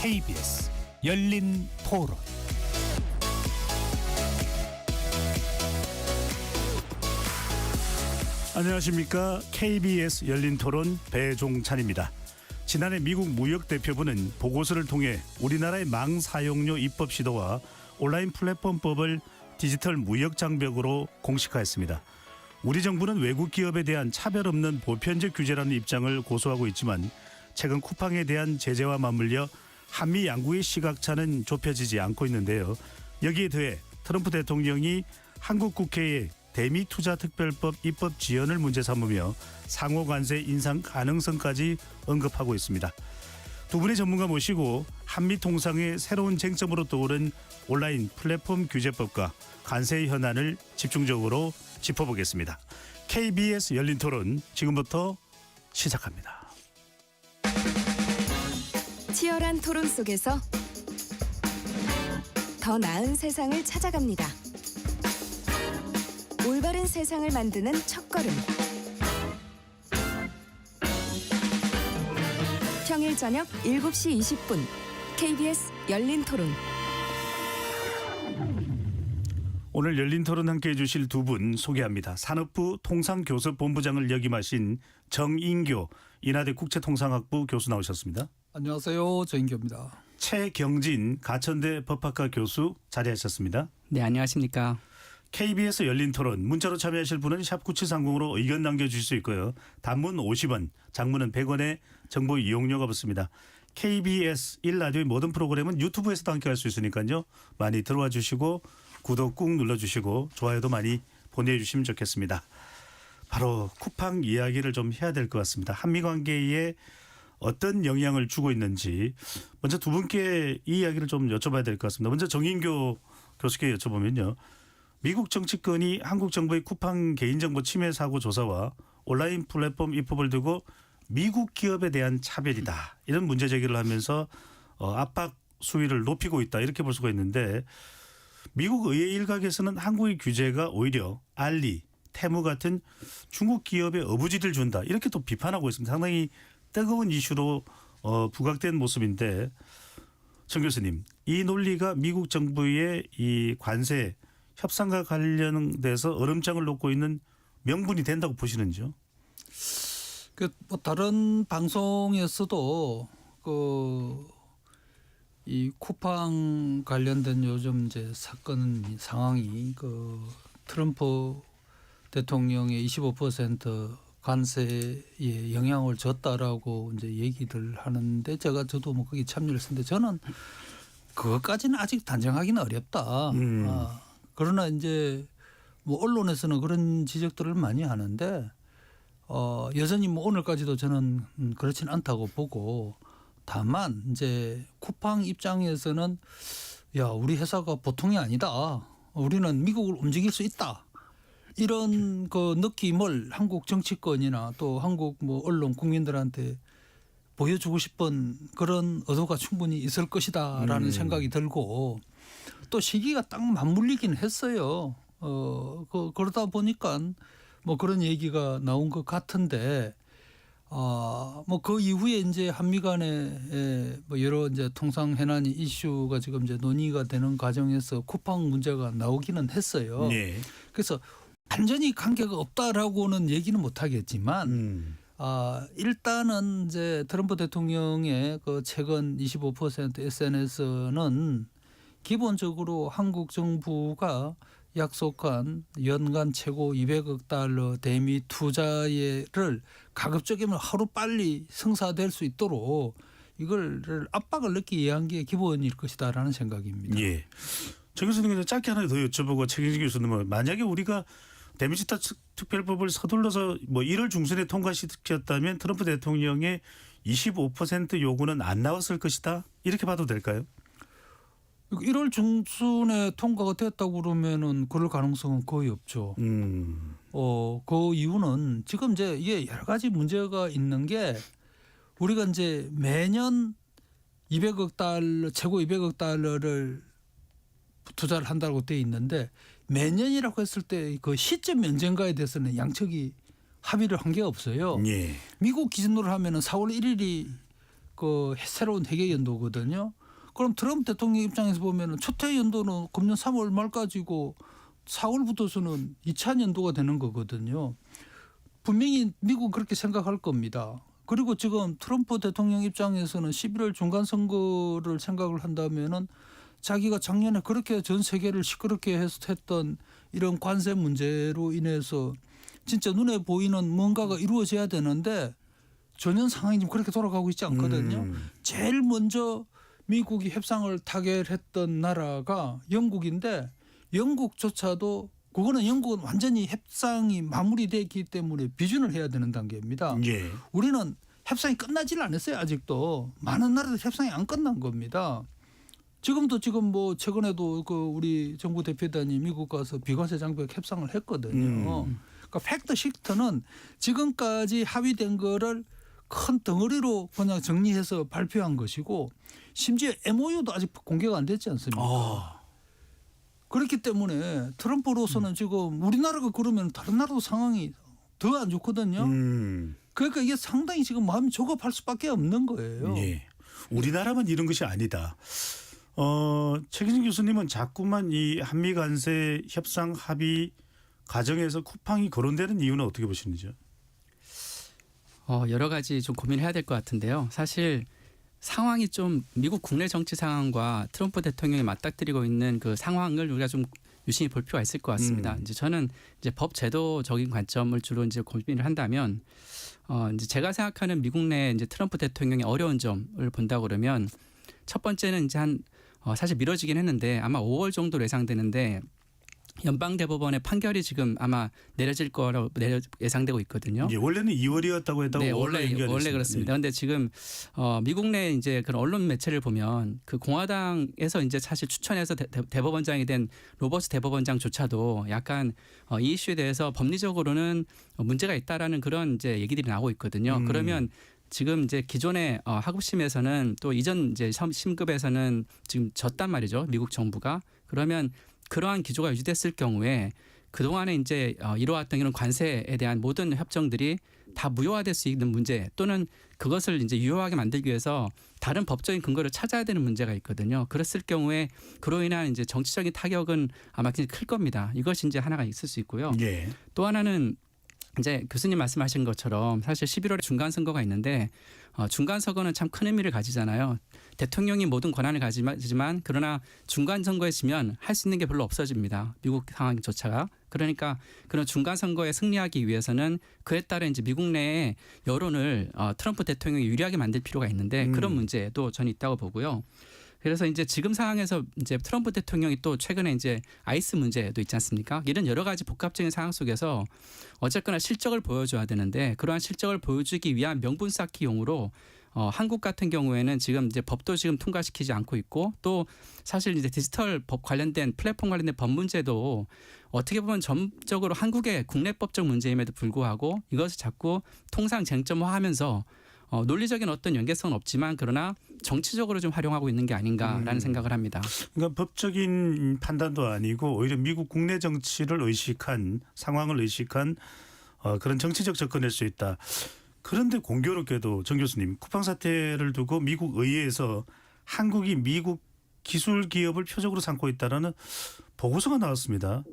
KBS 열린 토론. 안녕하십니까. KBS 열린 토론 배종찬입니다. 지난해 미국 무역대표부는 보고서를 통해 우리나라의 망 사용료 입법 시도와 온라인 플랫폼법을 디지털 무역 장벽으로 공식화했습니다. 우리 정부는 외국 기업에 대한 차별 없는 보편적 규제라는 입장을 고수하고 있지만 최근 쿠팡에 대한 제재와 맞물려 한미 양국의 시각차는 좁혀지지 않고 있는데요. 여기에 더해 트럼프 대통령이 한국 국회에 대미투자특별법 입법 지연을 문제 삼으며 상호 관세 인상 가능성까지 언급하고 있습니다. 두 분의 전문가 모시고 한미 통상의 새로운 쟁점으로 떠오른 온라인 플랫폼 규제법과 관세 현안을 집중적으로 짚어보겠습니다. KBS 열린 토론 지금부터 시작합니다. 치열한 토론 속에서 더 나은 세상을 찾아갑니다. 올바른 세상을 만드는 첫걸음. 평일 저녁 7시 20분 KBS 열린 토론. 오늘 열린 토론 함께해 주실 두 분 소개합니다. 산업부 통상교섭본부장을 역임하신 정인교 인하대 국제통상학부 교수 나오셨습니다. 안녕하세요. 정인교입니다. 최경진 가천대 법학과 교수 자리하셨습니다. 네, 안녕하십니까. KBS 열린 토론 문자로 참여하실 분은 샵9730으로 의견 남겨주실 수 있고요. 단문 50원, 장문은 100원의 정보 이용료가 붙습니다. KBS 1라디오의 모든 프로그램은 유튜브에서도 함께할 수 있으니까요. 많이 들어와 주시고 구독 꾹 눌러주시고 좋아요도 많이 보내주시면 좋겠습니다. 바로 쿠팡 이야기를 좀 해야 될 것 같습니다. 한미관계에 어떤 영향을 주고 있는지 먼저 두 분께 이 이야기를 좀 여쭤봐야 될 것 같습니다. 먼저 정인교 교수께 여쭤보면요. 미국 정치권이 한국 정부의 쿠팡 개인정보 침해 사고 조사와 온라인 플랫폼 입법을 두고 미국 기업에 대한 차별이다. 이런 문제 제기를 하면서 압박 수위를 높이고 있다. 이렇게 볼 수가 있는데 미국 의회 일각에서는 한국의 규제가 오히려 알리, 테무 같은 중국 기업에 어부지를 준다. 이렇게 또 비판하고 있습니다. 상당히 뜨거운 이슈로 부각된 모습인데 정 교수님, 이 논리가 미국 정부의 이 관세 협상과 관련돼서 얼음장을 놓고 있는 명분이 된다고 보시는지요? 뭐 다른 방송에서도 이 쿠팡 관련된 요즘 이제 사건 상황이 트럼프 대통령의 25% 관세에 영향을 줬다라고 이제 얘기를 하는데 저도 뭐 거기 참여를 했는데 저는 그것까지는 아직 단정하기는 어렵다. 그러나 이제 뭐 언론에서는 그런 지적들을 많이 하는데 여전히 뭐 오늘까지도 저는 그렇지는 않다고 보고 다만 이제 쿠팡 입장에서는 야, 우리 회사가 보통이 아니다. 우리는 미국을 움직일 수 있다. 이런 그 느낌을 한국 정치권이나 또 한국 뭐 언론 국민들한테 보여주고 싶은 그런 의도가 충분히 있을 것이다라는 생각이 들고 또 시기가 딱 맞물리긴 했어요. 그러다 보니까 뭐 그런 얘기가 나온 것 같은데 뭐 그 이후에 이제 한미 간에 뭐 여러 이제 통상 해난 이슈가 지금 이제 논의가 되는 과정에서 쿠팡 문제가 나오기는 했어요. 네. 그래서 완전히 관계가 없다라고는 얘기는 못 하겠지만 일단은 이제 트럼프 대통령의 그 최근 25% SNS는 기본적으로 한국 정부가 약속한 연간 최고 200억 달러 대미 투자를 가급적이면 하루 빨리 성사될 수 있도록 이걸 압박을 넣기 위한 게 기본일 것이다라는 생각입니다. 예. 정 교수님께서 짧게 하나 더 여쭤보고 최경진 교수님은 만약에 우리가 대미투자 특별법을 서둘러서 뭐 1월 중순에 통과시켰다면 트럼프 대통령의 25% 요구는 안 나왔을 것이다. 이렇게 봐도 될까요? 1월 중순에 통과가 됐다고 그러면은 그럴 가능성은 거의 없죠. 그 이유는 지금 이제 이게 여러 가지 문제가 있는 게 우리가 이제 매년 200억 달러, 최고 200억 달러를 투자를 한다고 돼 있는데 매년이라고 했을 때 그 시점 언젠가에 대해서는 양측이 합의를 한 게 없어요. 예. 미국 기준으로 하면은 4월 1일이 그 새로운 회계 연도거든요. 그럼 트럼프 대통령 입장에서 보면은 초태 연도는 금년 3월 말까지고 4월부터서는 2차 연도가 되는 거거든요. 분명히 미국은 그렇게 생각할 겁니다. 그리고 지금 트럼프 대통령 입장에서는 11월 중간 선거를 생각을 한다면은 자기가 작년에 그렇게 전 세계를 시끄럽게 했던 이런 관세 문제로 인해서 진짜 눈에 보이는 뭔가가 이루어져야 되는데 전혀 상황이 지금 그렇게 돌아가고 있지 않거든요. 제일 먼저 미국이 협상을 타결했던 나라가 영국인데 영국조차도 그거는 영국은 완전히 협상이 마무리됐기 때문에 비준을 해야 되는 단계입니다. 예. 우리는 협상이 끝나질 않았어요. 아직도 많은 나라들 협상이 안 끝난 겁니다. 지금도 지금 뭐 최근에도 그 우리 정부 대표단이 미국 가서 비관세 장벽 협상을 했거든요. 그러니까 팩트 시트는 지금까지 합의된 거를 큰 덩어리로 그냥 정리해서 발표한 것이고 심지어 MOU도 아직 공개가 안 됐지 않습니까? 그렇기 때문에 트럼프로서는 지금 우리나라가 그러면 다른 나라도 상황이 더 안 좋거든요. 그러니까 이게 상당히 지금 마음이 조급할 수밖에 없는 거예요. 예. 우리나라만 이런 것이 아니다. 최기진 교수님은 자꾸만 이 한미 관세 협상 합의 과정에서 쿠팡이 거론되는 이유는 어떻게 보시는지요? 여러 가지 좀 고민해야 될 것 같은데요. 사실 상황이 좀 미국 국내 정치 상황과 트럼프 대통령이 맞닥뜨리고 있는 그 상황을 우리가 좀 유심히 볼 필요가 있을 것 같습니다. 이제 저는 이제 법 제도적인 관점을 주로 이제 고민을 한다면 이제 제가 생각하는 미국 내 이제 트럼프 대통령의 어려운 점을 본다 그러면 첫 번째는 이제 사실 미뤄지긴 했는데 아마 5월 정도로 예상되는데 연방대법원의 판결이 지금 아마 내려질 거라고 예상되고 있거든요. 예, 원래는 2월이었다고 했다고 네, 원래 그렇습니다. 그런데 지금 미국 내 이제 그런 언론 매체를 보면 그 공화당에서 이제 사실 추천해서 대법원장이 된 로버츠 대법원장조차도 약간 이 이슈에 대해서 법리적으로는 문제가 있다라는 그런 이제 얘기들이 나오고 있거든요. 그러면 지금 이제 기존의 하급심에서는 또 이전 이제 심급에서는 지금 졌단 말이죠. 미국 정부가. 그러면 그러한 기조가 유지됐을 경우에 그동안에 이제 이뤄왔던 이런 관세에 대한 모든 협정들이 다 무효화될 수 있는 문제 또는 그것을 이제 유효하게 만들기 위해서 다른 법적인 근거를 찾아야 되는 문제가 있거든요. 그랬을 경우에 그로 인한 이제 정치적인 타격은 아마 굉장히 클 겁니다. 이것이 이제 하나가 있을 수 있고요. 예. 또 하나는 이제 교수님 말씀하신 것처럼 사실 11월에 중간 선거가 있는데 중간 선거는 참 큰 의미를 가지잖아요. 대통령이 모든 권한을 가지지만 그러나 중간 선거에 지면 할 수 있는 게 별로 없어집니다. 미국 상황조차가. 그러니까 그런 중간 선거에 승리하기 위해서는 그에 따른 이제 미국 내의 여론을 트럼프 대통령이 유리하게 만들 필요가 있는데 그런 문제도 저는 있다고 보고요. 그래서 이제 지금 상황에서 이제 트럼프 대통령이 또 최근에 이제 아이스 문제도 있지 않습니까? 이런 여러 가지 복합적인 상황 속에서 어쨌거나 실적을 보여줘야 되는데 그러한 실적을 보여주기 위한 명분 쌓기용으로 한국 같은 경우에는 지금 이제 법도 지금 통과시키지 않고 있고 또 사실 이제 디지털 법 관련된 플랫폼 관련된 법 문제도 어떻게 보면 전적으로 한국의 국내법적 문제임에도 불구하고 이것을 자꾸 통상 쟁점화하면서 논리적인 어떤 연계성은 없지만 그러나 정치적으로 좀 활용하고 있는 게 아닌가라는 생각을 합니다. 그러니까 법적인 판단도 아니고 오히려 미국 국내 정치를 의식한 상황을 의식한 그런 정치적 접근일 수 있다. 그런데 공교롭게도 정 교수님 쿠팡 사태를 두고 미국 의회에서 한국이 미국 기술 기업을 표적으로 삼고 있다라는 보고서가 나왔습니다.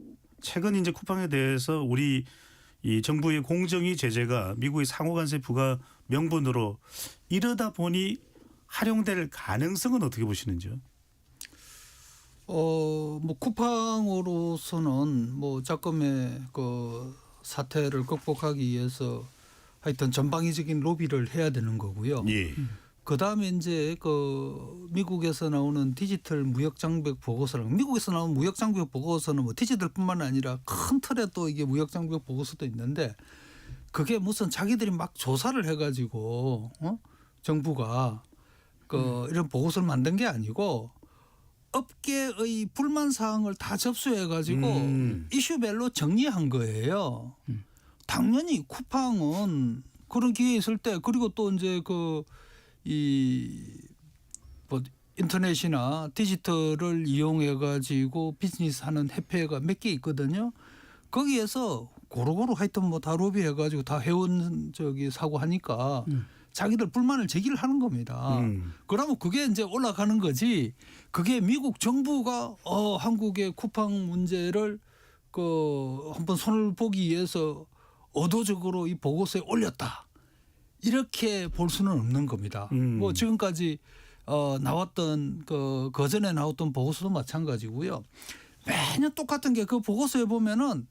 최근 이제 쿠팡에 대해서 우리 이 정부의 공정위 제재가 미국의 상호관세 부과 명분으로 이러다 보니 활용될 가능성은 어떻게 보시는지요? 뭐 쿠팡으로서는 뭐 작금의 그 사태를 극복하기 위해서 하여튼 전방위적인 로비를 해야 되는 거고요. 예. 그다음에 이제 그 미국에서 나오는 디지털 무역 장벽 보고서랑 미국에서 나오는 무역 장벽 보고서는 뭐 디지털뿐만 아니라 큰 틀에 또 이게 무역 장벽 보고서도 있는데 그게 무슨 자기들이 막 조사를 해가지고 정부가 그 이런 보고서를 만든 게 아니고 업계의 불만 사항을 다 접수해가지고 이슈별로 정리한 거예요. 당연히 쿠팡은 그런 기회 있을 때 그리고 또 이제 뭐 인터넷이나 디지털을 이용해 가지고 비즈니스하는 협회가 몇 개 있거든요. 거기에서 고루고루 하여튼 뭐 다 로비해 가지고 다 해온 사고 하니까 자기들 불만을 제기를 하는 겁니다. 그러면 그게 이제 올라가는 거지. 그게 미국 정부가 한국의 쿠팡 문제를 한번 손을 보기 위해서 의도적으로 이 보고서에 올렸다. 이렇게 볼 수는 없는 겁니다. 뭐 지금까지 나왔던 그전에 나왔던 보고서도 마찬가지고요. 매년 똑같은 게 그 보고서에 보면은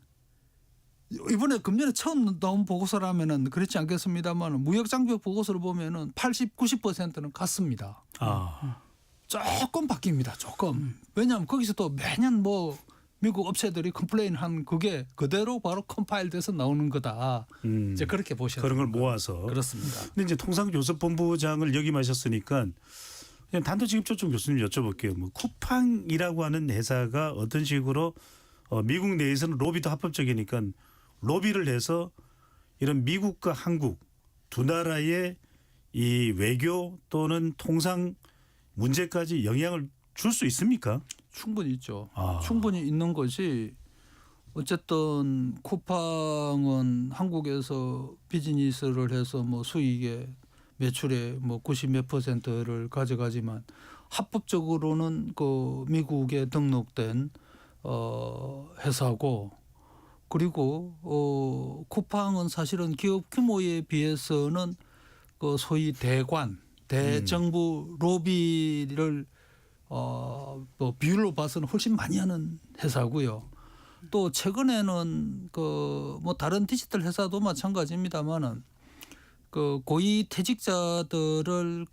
이번에 금년에 처음 나온 보고서라면은 그렇지 않겠습니다만 무역장벽 보고서를 보면은 80, 90%는 같습니다. 조금 바뀝니다. 조금. 왜냐하면 거기서 또 매년 뭐 미국 업체들이 컴플레인한 그게 그대로 바로 컴파일돼서 나오는 거다. 이제 그렇게 보셔야 그런 걸 됩니다. 모아서. 그렇습니다. 근데 이제 통상교섭본부장을 역임하셨으니까 그냥 단도직입적으로 좀 교수님 여쭤볼게요. 뭐 쿠팡이라고 하는 회사가 어떤 식으로 미국 내에서는 로비도 합법적이니까 로비를 해서 이런 미국과 한국 두 나라의 이 외교 또는 통상 문제까지 영향을 줄 수 있습니까? 충분히 있죠. 아. 충분히 있는 것이 어쨌든 쿠팡은 한국에서 비즈니스를 해서 뭐 수익의 매출의 뭐 90 몇 %를 가져가지만 합법적으로는 그 미국에 등록된 회사고 그리고 쿠팡은 사실은 기업 규모에 비해서는 그 소위 대정부 로비를 뭐 비율로 봐서는 훨씬 많이 하는 회사고요. 또 최근에는 그 뭐 다른 디지털 회사도 마찬가지입니다만은 그 고위 퇴직자들을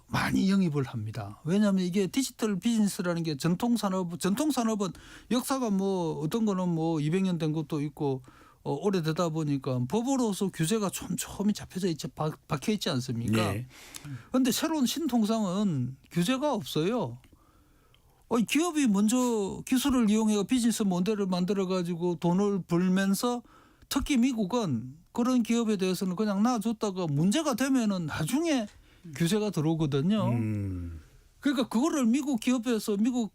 많이 영입을 합니다. 왜냐하면 이게 디지털 비즈니스라는 게 전통산업은 역사가 뭐 어떤 거는 뭐 200년 된 것도 있고 오래되다 보니까 법으로서 규제가 촘촘히 잡혀져 있지 박혀 있지 않습니까? 그런데 새로운 신통상은 규제가 없어요. 기업이 먼저 기술을 이용해 비즈니스 모델을 만들어 가지고 돈을 벌면서 특히 미국은 그런 기업에 대해서는 그냥 놔줬다가 문제가 되면은 나중에 규제가 들어오거든요. 그러니까 그거를 미국 기업에서 미국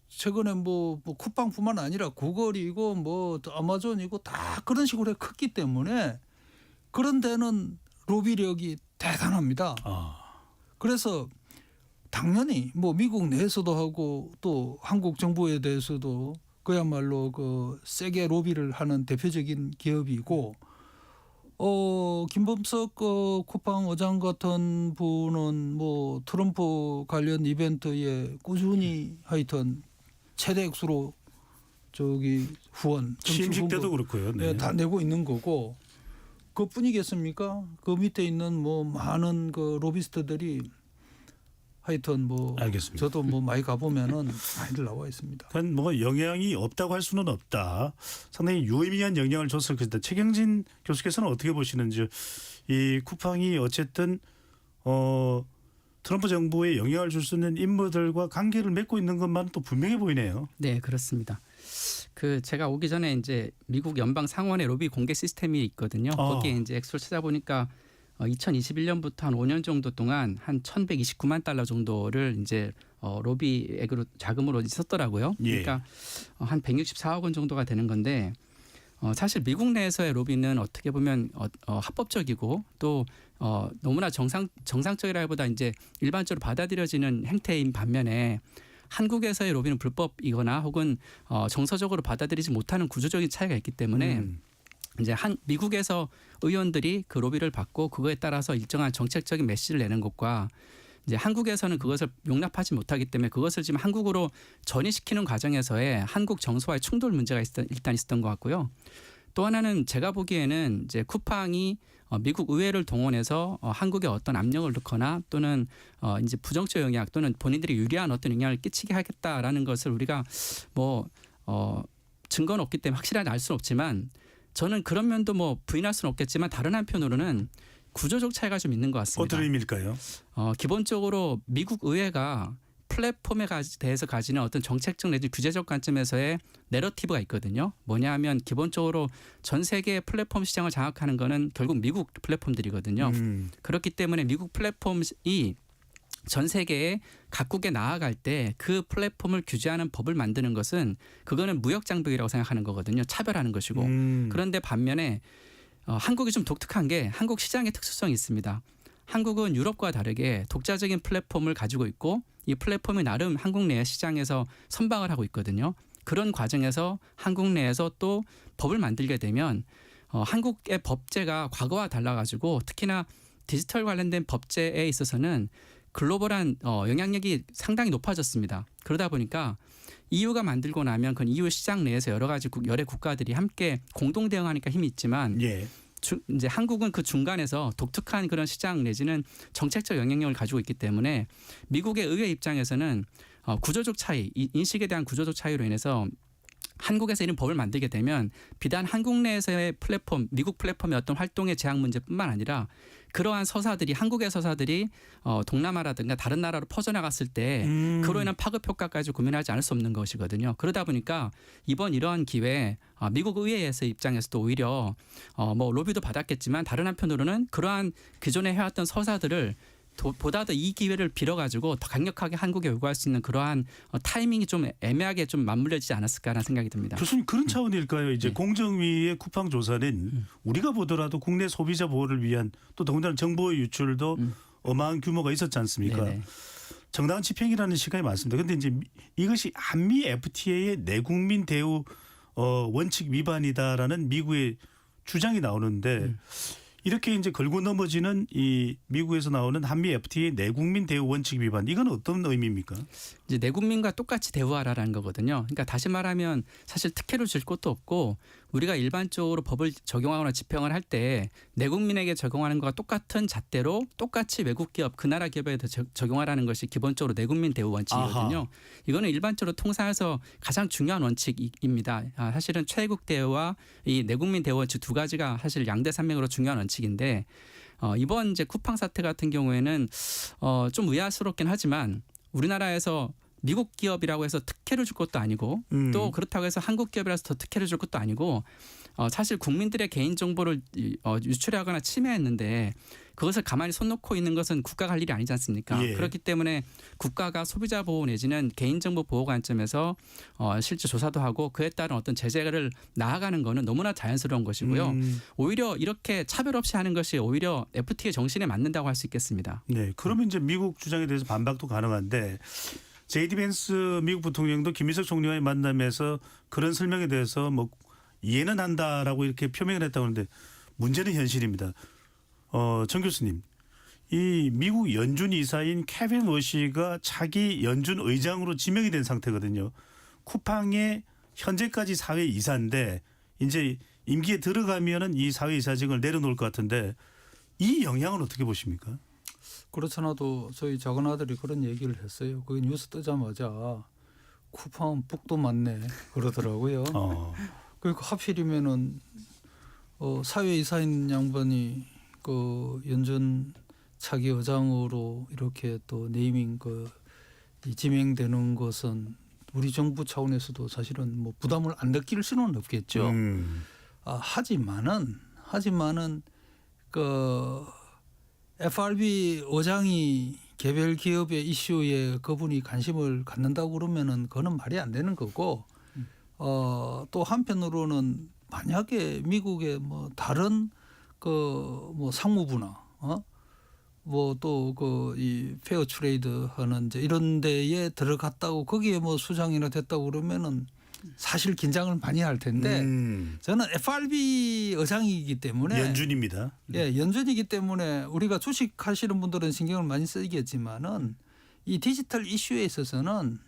최근에 뭐 쿠팡뿐만 아니라 구글이고 뭐 아마존이고 다 그런 식으로 컸기 때문에 그런 데는 로비력이 대단합니다. 그래서 당연히 뭐 미국 내에서도 하고 또 한국 정부에 대해서도 그야말로 세게 로비를 하는 대표적인 기업이고 김범석 쿠팡 의장 같은 분은 뭐 트럼프 관련 이벤트에 꾸준히 하여튼 최대 액수로 후원 취임식 때도 그렇고요. 네. 다 내고 있는 거고 그뿐이겠습니까? 그 밑에 있는 뭐 많은 로비스트들이 하여튼 뭐 알겠습니다. 저도 뭐 많이 가보면은 많이들 나와 있습니다. 그건 뭐 영향이 없다고 할 수는 없다. 상당히 유의미한 영향을 줬을 것이다. 최경진 교수께서는 어떻게 보시는지 이 쿠팡이 어쨌든 트럼프 정부에 영향을 줄 수 있는 인물들과 관계를 맺고 있는 것만은 또 분명해 보이네요. 네, 그렇습니다. 제가 오기 전에 이제 미국 연방 상원의 로비 공개 시스템이 있거든요. 거기에 이제 액수를 찾아보니까 2021년부터 한 5년 정도 동안 한 1,129만 달러 정도를 이제 로비액으로 자금으로 썼더라고요. 그러니까 한 164억 원 정도가 되는 건데 사실 미국 내에서의 로비는 어떻게 보면 합법적이고 또 너무나 정상적이라기보다 이제 일반적으로 받아들여지는 행태인 반면에 한국에서의 로비는 불법이거나 혹은 정서적으로 받아들이지 못하는 구조적인 차이가 있기 때문에 이제 미국에서 의원들이 그 로비를 받고 그거에 따라서 일정한 정책적인 메시지를 내는 것과 이제 한국에서는 그것을 용납하지 못하기 때문에 그것을 지금 한국으로 전이시키는 과정에서의 한국 정서와의 충돌 문제가 일단 있었던 것 같고요. 또 하나는 제가 보기에는 이제 쿠팡이 미국 의회를 동원해서 한국에 어떤 압력을 넣거나 또는 이제 부정적 영향 또는 본인들이 유리한 어떤 영향을 끼치게 하겠다라는 것을 우리가 뭐 증거는 없기 때문에 확실하게 알 수는 없지만 저는 그런 면도 뭐 부인할 수는 없겠지만 다른 한편으로는 구조적 차이가 좀 있는 것 같습니다. 어떤 의미일까요? 기본적으로 미국 의회가 플랫폼에 대해서 가지는 어떤 정책적 내지 규제적 관점에서의 내러티브가 있거든요. 뭐냐 하면 기본적으로 전 세계의 플랫폼 시장을 장악하는 거는 결국 미국 플랫폼들이거든요. 그렇기 때문에 미국 플랫폼이 전 세계에 각국에 나아갈 때 그 플랫폼을 규제하는 법을 만드는 것은 그거는 무역 장벽이라고 생각하는 거거든요. 차별하는 것이고. 그런데 반면에 한국이 좀 독특한 게 한국 시장의 특수성이 있습니다. 한국은 유럽과 다르게 독자적인 플랫폼을 가지고 있고 이 플랫폼이 나름 한국 내 시장에서 선방을 하고 있거든요. 그런 과정에서 한국 내에서 또 법을 만들게 되면 한국의 법제가 과거와 달라가지고 특히나 디지털 관련된 법제에 있어서는 글로벌한 영향력이 상당히 높아졌습니다. 그러다 보니까 EU가 만들고 나면 그 EU 시장 내에서 여러 가지 여러 국가들이 함께 공동 대응하니까 힘이 있지만 예. 이제 한국은 그 중간에서 독특한 그런 시장 내지는 정책적 영향력을 가지고 있기 때문에 미국의 의회 입장에서는 구조적 차이, 인식에 대한 구조적 차이로 인해서 한국에서 이런 법을 만들게 되면 비단 한국 내에서의 플랫폼, 미국 플랫폼의 어떤 활동의 제약 문제뿐만 아니라 그러한 서사들이 한국의 서사들이 동남아라든가 다른 나라로 퍼져나갔을 때 그로 인한 파급 효과까지 고민하지 않을 수 없는 것이거든요. 그러다 보니까 이번 이러한 기회에 미국 의회에서 입장에서도 오히려 뭐 로비도 받았겠지만 다른 한편으로는 그러한 기존에 해왔던 서사들을 보다 더 이 기회를 빌어가지고 더 강력하게 한국에 요구할 수 있는 그러한 타이밍이 좀 애매하게 좀 맞물려지지 않았을까라는 생각이 듭니다. 교수님 그런 차원일까요? 이제 공정위의 쿠팡 조사는 우리가 보더라도 국내 소비자 보호를 위한 또 더군다나 정보 유출도 어마어마한 규모가 있었지 않습니까? 네네. 정당한 집행이라는 시각이 많습니다. 그런데 이제 이것이 한미 FTA의 내국민 대우 원칙 위반이다라는 미국의 주장이 나오는데 이렇게 이제 걸고 넘어지는 이 미국에서 나오는 한미 FTA 내국민 대우 원칙 위반 이건 어떤 의미입니까? 이제 내국민과 똑같이 대우하라라는 거거든요. 그러니까 다시 말하면 사실 특혜를 줄 것도 없고 우리가 일반적으로 법을 적용하거나 집행을 할 때 내국민에게 적용하는 것과 똑같은 잣대로 똑같이 외국 기업 그 나라 기업에 적용하라는 것이 기본적으로 내국민 대우 원칙이거든요. 아하. 이거는 일반적으로 통상에서 가장 중요한 원칙입니다. 사실은 최애국 대우와 이 내국민 대우 원칙 두 가지가 사실 양대 산맥으로 중요한 원칙인데 이번 이제 쿠팡 사태 같은 경우에는 좀 의아스럽긴 하지만 우리나라에서 미국 기업이라고 해서 특혜를 줄 것도 아니고 또 그렇다고 해서 한국 기업이라서 더 특혜를 줄 것도 아니고 사실 국민들의 개인 정보를 유출하거나 침해했는데 그것을 가만히 손 놓고 있는 것은 국가가 할 일이 아니지 않습니까? 예. 그렇기 때문에 국가가 소비자 보호 내지는 개인정보 보호 관점에서 실제 조사도 하고 그에 따른 어떤 제재를 나아가는 것은 너무나 자연스러운 것이고요. 오히려 이렇게 차별 없이 하는 것이 오히려 FTA 정신에 맞는다고 할 수 있겠습니다. 네, 그러면 이제 미국 주장에 대해서 반박도 가능한데 제이디 벤스 미국 부통령도 김일성 총리와의 만남에서 그런 설명에 대해서 뭐 이해는 한다라고 이렇게 표명을 했다고 하는데 문제는 현실입니다. 정 교수님, 이 미국 연준 이사인 케빈 워시가 차기 연준 의장으로 지명이 된 상태거든요. 쿠팡의 현재까지 사회 이사인데 이제 임기에 들어가면은 이 사회 이사직을 내려놓을 것 같은데 이 영향은 어떻게 보십니까? 그렇잖아도 저희 작은 아들이 그런 얘기를 했어요. 그게 뉴스 뜨자마자 쿠팡 북도 맞네 그러더라고요. 그러니까 하필이면은 사회이사인 양반이 그 연준 차기 의장으로 이렇게 또 네이밍 이 지명되는 것은 우리 정부 차원에서도 사실은 뭐 부담을 안 느낄 수는 없겠죠. 하지만은 그 FRB 의장이 개별 기업의 이슈에 그분이 관심을 갖는다고 그러면은 그거는 말이 안 되는 거고 또 한편으로는 만약에 미국의 뭐 다른 그 뭐 상무부나 뭐 또 그 이 페어 트레이드 하는 이제 이런 데에 들어갔다고 거기에 뭐 수장이나 됐다고 그러면은 사실 긴장을 많이 할 텐데 저는 FRB 의장이기 때문에 연준입니다. 예, 연준이기 때문에 우리가 주식하시는 분들은 신경을 많이 쓰겠지만은 이 디지털 이슈에 있어서는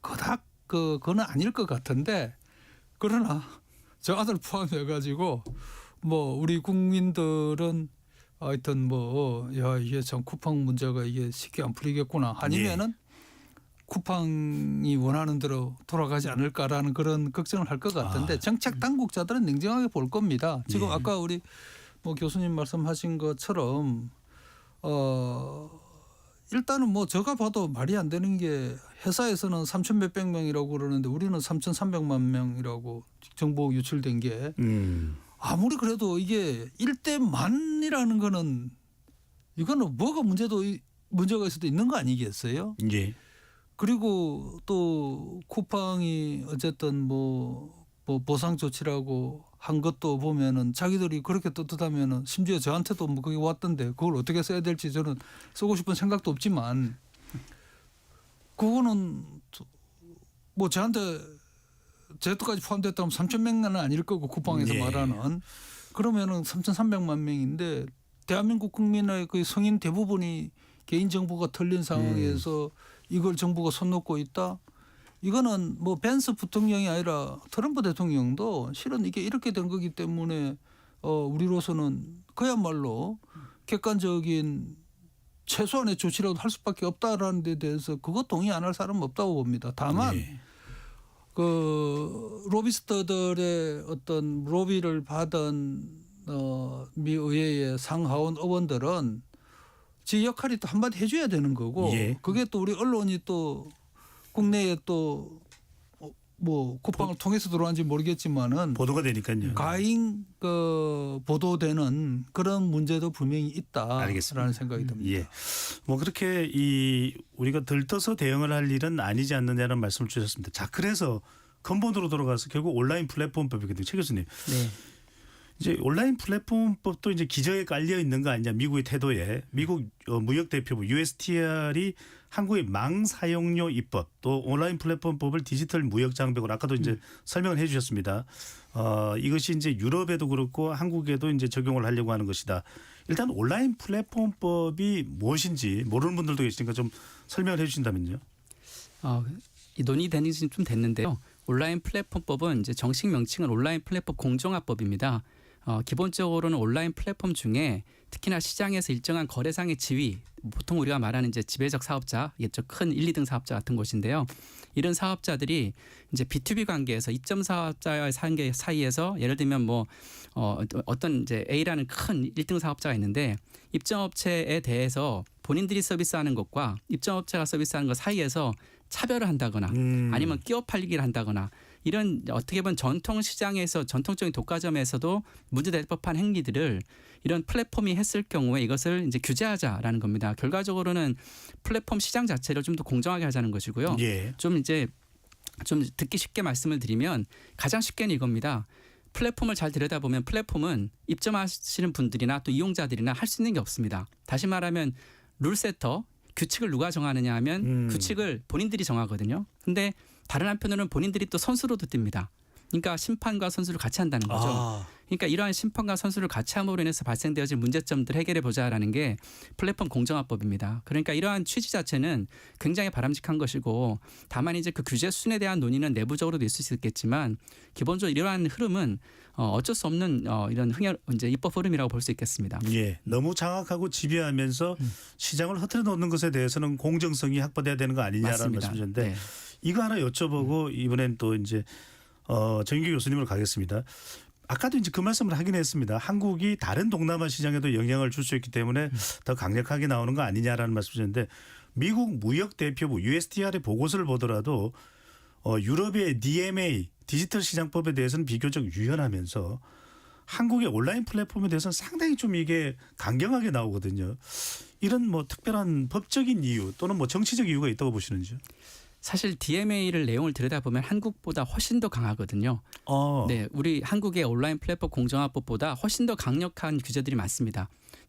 그닥 그거는 아닐 것 같은데 그러나 저 아들 포함해 가지고 뭐 우리 국민들은 하여튼 뭐 야 이게 참 쿠팡 문제가 이게 쉽게 안 풀리겠구나 아니면은 쿠팡이 원하는 대로 돌아가지 않을까라는 그런 걱정을 할 것 같은데 정책 당국자들은 냉정하게 볼 겁니다. 지금 아까 우리 뭐 교수님 말씀하신 것처럼 일단은 뭐 제가 봐도 말이 안 되는 게 회사에서는 3천 몇백 명이라고 그러는데 우리는 3,300만 명이라고 정보 유출된 게 아무리 그래도 이게 1대 만이라는 거는 이거는 뭐가 문제가 있을 수도 있는 거 아니겠어요? 예. 그리고 또 쿠팡이 어쨌든 뭐 뭐 보상 조치라고 한 것도 보면은 자기들이 그렇게 떳떳하면은 심지어 저한테도 뭐 그게 왔던데 그걸 어떻게 써야 될지 저는 쓰고 싶은 생각도 없지만 그거는 뭐 저한테 제도까지 포함됐다면 3,000명은 아닐 거고 국방에서 예. 말하는 그러면은 3,300만 명인데 대한민국 국민의 그 성인 대부분이 개인 정보가 털린 상황에서 이걸 정부가 손 놓고 있다. 이거는 뭐 벤스 부통령이 아니라 트럼프 대통령도 실은 이게 이렇게 된 거기 때문에 우리로서는 그야말로 객관적인 최소한의 조치라도 할 수밖에 없다라는 데 대해서 그것 동의 안 할 사람은 없다고 봅니다. 다만 예. 그 로비스트들의 어떤 로비를 받은 미 의회의 상하원 의원들은 지 역할이 또 한마디 해줘야 되는 거고 예. 그게 또 우리 언론이 또 국내에 또 뭐 국방을 통해서 들어왔는지 모르겠지만은 보도가 되니까요. 가잉 그 보도되는 그런 문제도 분명히 있다라는 알겠습니다. 생각이 듭니다. 예. 뭐 그렇게 이 우리가 들떠서 대응을 할 일은 아니지 않느냐는 말씀을 주셨습니다. 자, 그래서 근본으로 돌아가서 결국 온라인 플랫폼법이거든요. 최 교수님. 네. 이제 온라인 플랫폼법도 이제 기저에 깔려 있는 거 아니냐, 미국의 태도에. 미국 무역대표부 USTR이 한국의 망 사용료 입법 또 온라인 플랫폼법을 디지털 무역 장벽으로 아까도 이제 설명을 해 주셨습니다. 이것이 이제 유럽에도 그렇고 한국에도 이제 적용을 하려고 하는 것이다. 일단 온라인 플랫폼법이 무엇인지 모르는 분들도 계시니까 좀 설명을 해 주신다면요. 이 논의된 지 좀 됐는데요. 온라인 플랫폼법은 이제 정식 명칭은 온라인 플랫폼 공정화법입니다. 기본적으로는 온라인 플랫폼 중에 특히나 시장에서 일정한 거래상의 지위, 보통 우리가 말하는 이제 지배적 사업자겠죠. 큰 1, 2등 사업자 같은 곳인데요. 이런 사업자들이 이제 B2B 관계에서 입점 사업자와의 관계 사이에서 예를 들면 뭐 어떤 이제 A라는 큰 1등 사업자가 있는데 입점 업체에 대해서 본인들이 서비스하는 것과 입점 업체가 서비스하는 것 사이에서 차별을 한다거나 아니면 끼워 팔리기를 한다거나 이런 어떻게 보면 전통 시장에서 전통적인 독과점에서도 문제될 법한 행위들을 이런 플랫폼이 했을 경우에 이것을 이제 규제하자라는 겁니다. 결과적으로는 플랫폼 시장 자체를 좀 더 공정하게 하자는 것이고요. 예. 좀 듣기 쉽게 말씀을 드리면 가장 쉽게는 이겁니다. 플랫폼을 잘 들여다보면 플랫폼은 입점하시는 분들이나 또 이용자들이나 할 수 있는 게 없습니다. 다시 말하면 룰세터 규칙을 누가 정하느냐 하면 규칙을 본인들이 정하거든요. 근데 다른 한편으로는 본인들이 또 선수로도 뜁니다. 그러니까 심판과 선수를 같이 한다는 거죠. 그러니까 이러한 심판과 선수를 같이 함으로 인해서 발생되어진 문제점들 해결해 보자라는 게 플랫폼 공정화법입니다. 그러니까 이러한 취지 자체는 굉장히 바람직한 것이고 다만 이제 그 규제 수준에 대한 논의는 내부적으로도 있을 수 있겠지만 기본적으로 이러한 흐름은 어쩔 수 없는 이런 이제 입법 흐름이라고 볼 수 있겠습니다. 예. 너무 장악하고 지배하면서 시장을 흐트러 놓는 것에 대해서는 공정성이 확보돼야 되는 거 아니냐라는 맞습니다. 말씀이셨는데 네. 이거 하나 여쭤보고 이번엔 또 이제 정인규 교수님으로 가겠습니다. 아까도 이제 그 말씀을 하긴 했습니다. 한국이 다른 동남아 시장에도 영향을 줄 수 있기 때문에 더 강력하게 나오는 거 아니냐라는 말씀이셨는데 미국 무역대표부 USTR의 보고서를 보더라도 유럽의 DMA 디지털 시장법에 대해서는 비교적 유연하면서 한국의 온라인 플랫폼에 대해서는 상당히 좀 이게 강경하게 나오거든요. 이런 뭐 특별한 법적인 이유 또는 뭐 정치적 이유가 있다고 보시는지요? 사실 DMA를 내용을 들여다보면 한국보다 훨씬 더 강하거든요. 네, 우리 한국의 온라인 플랫폼 공정화법보다 훨씬 더 강력한 규제들이 많습니다.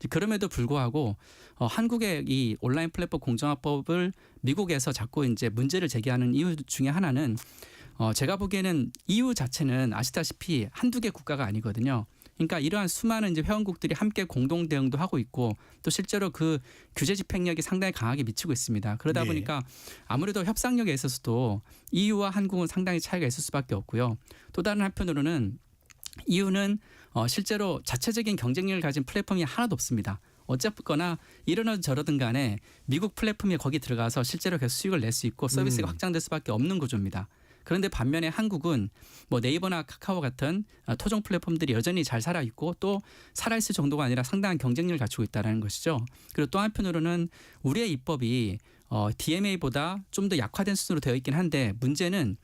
그럼에도 불구하고 한국의 이 온라인 플랫폼 공정화법을 미국에서 자꾸 이제 문제를 제기하는 이유 중에 하나는 제가 보기에는 EU 자체는 아시다시피 한두 개 국가가 아니거든요. 그러니까 이러한 수많은 이제 회원국들이 함께 공동 대응도 하고 있고 또 실제로 그 규제 집행력이 상당히 강하게 미치고 있습니다. 그러다 네. 보니까 아무래도 협상력에 있어서도 EU와 한국은 상당히 차이가 있을 수밖에 없고요. 또 다른 한편으로는 EU는 실제로 자체적인 경쟁력을 가진 플랫폼이 하나도 없습니다. 어쨌거나 이러든 저러든 간에 미국 플랫폼이 거기 들어가서 실제로 계속 수익을 낼 수 있고 서비스가 확장될 수밖에 없는 구조입니다. 그런데 반면에 한국은 뭐 네이버나 카카오 같은 토종 플랫폼들이 여전히 잘 살아있고 또 살아있을 정도가 아니라 상당한 경쟁력을 갖추고 있다는 것이죠. 그리고 또 한편으로는 우리의 입법이 DMA보다 좀 더 약화된 수준으로 되어 있긴 한데 문제는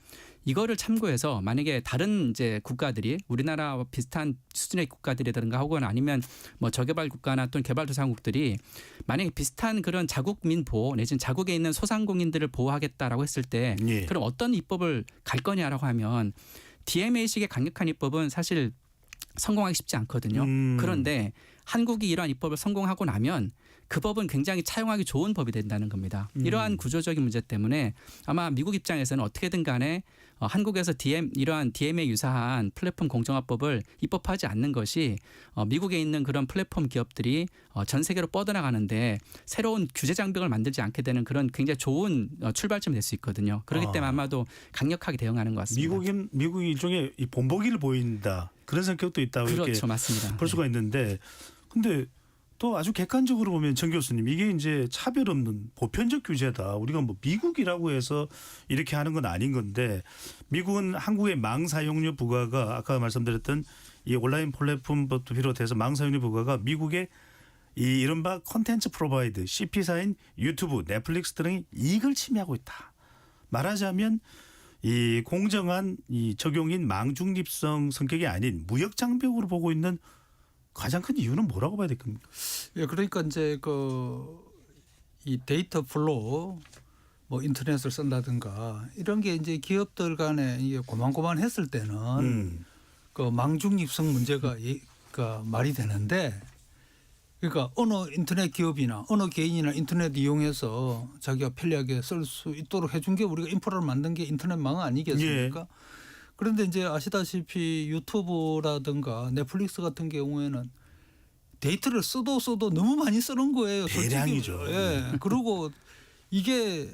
이거를 참고해서 만약에 다른 이제 국가들이 우리나라와 비슷한 수준의 국가들이라든가 혹은 아니면 뭐 저개발 국가나 또는 개발도상국들이 만약에 비슷한 그런 자국민 보호 내지는 자국에 있는 소상공인들을 보호하겠다라고 했을 때 예. 그럼 어떤 입법을 갈 거냐라고 하면 DMA식의 강력한 입법은 사실 성공하기 쉽지 않거든요. 그런데 한국이 이러한 입법을 성공하고 나면 그 법은 굉장히 차용하기 좋은 법이 된다는 겁니다. 이러한 구조적인 문제 때문에 아마 미국 입장에서는 어떻게든 간에 한국에서 이러한 DMA 유사한 플랫폼 공정화법을 입법하지 않는 것이 미국에 있는 그런 플랫폼 기업들이 전 세계로 뻗어나가는데 새로운 규제 장벽을 만들지 않게 되는 그런 굉장히 좋은 출발점이 될 수 있거든요. 그렇기 때문에 아마도 강력하게 대응하는 것 같습니다. 미국이 일종의 이 본보기를 보인다. 그런 성격도 있다고 그렇죠. 이렇게 맞습니다. 볼 수가 있는데 근데 또 아주 객관적으로 보면 정 교수님 이게 이제 차별 없는 보편적 규제다. 우리가 뭐 미국이라고 해서 이렇게 하는 건 아닌 건데 미국은 한국의 망 사용료 부과가 아까 말씀드렸던 이 온라인 플랫폼부터 비롯해서 망 사용료 부과가 미국의 이 이른바 콘텐츠 프로바이드 CP사인 유튜브, 넷플릭스 등의 이익을 침해하고 있다. 말하자면 이 공정한 이 적용인 망 중립성 성격이 아닌 무역 장벽으로 보고 있는 가장 큰 이유는 뭐라고 봐야 될겁니까? 예, 그러니까 이제 이 데이터 플로우 뭐 인터넷을 쓴다든가 이런 게 이제 기업들 간에 이게 고만고만했을 때는 그 망중립성 문제가 말이 되는데 그러니까 어느 인터넷 기업이나 어느 개인이나 인터넷 이용해서 자기가 편리하게 쓸 수 있도록 해준 게 우리가 인프라를 만든 게 인터넷망 아니겠습니까? 예. 그런데 이제 아시다시피 유튜브라든가 넷플릭스 같은 경우에는 데이터를 써도 너무 많이 쓰는 거예요. 솔직히. 대량이죠. 예. 그리고 이게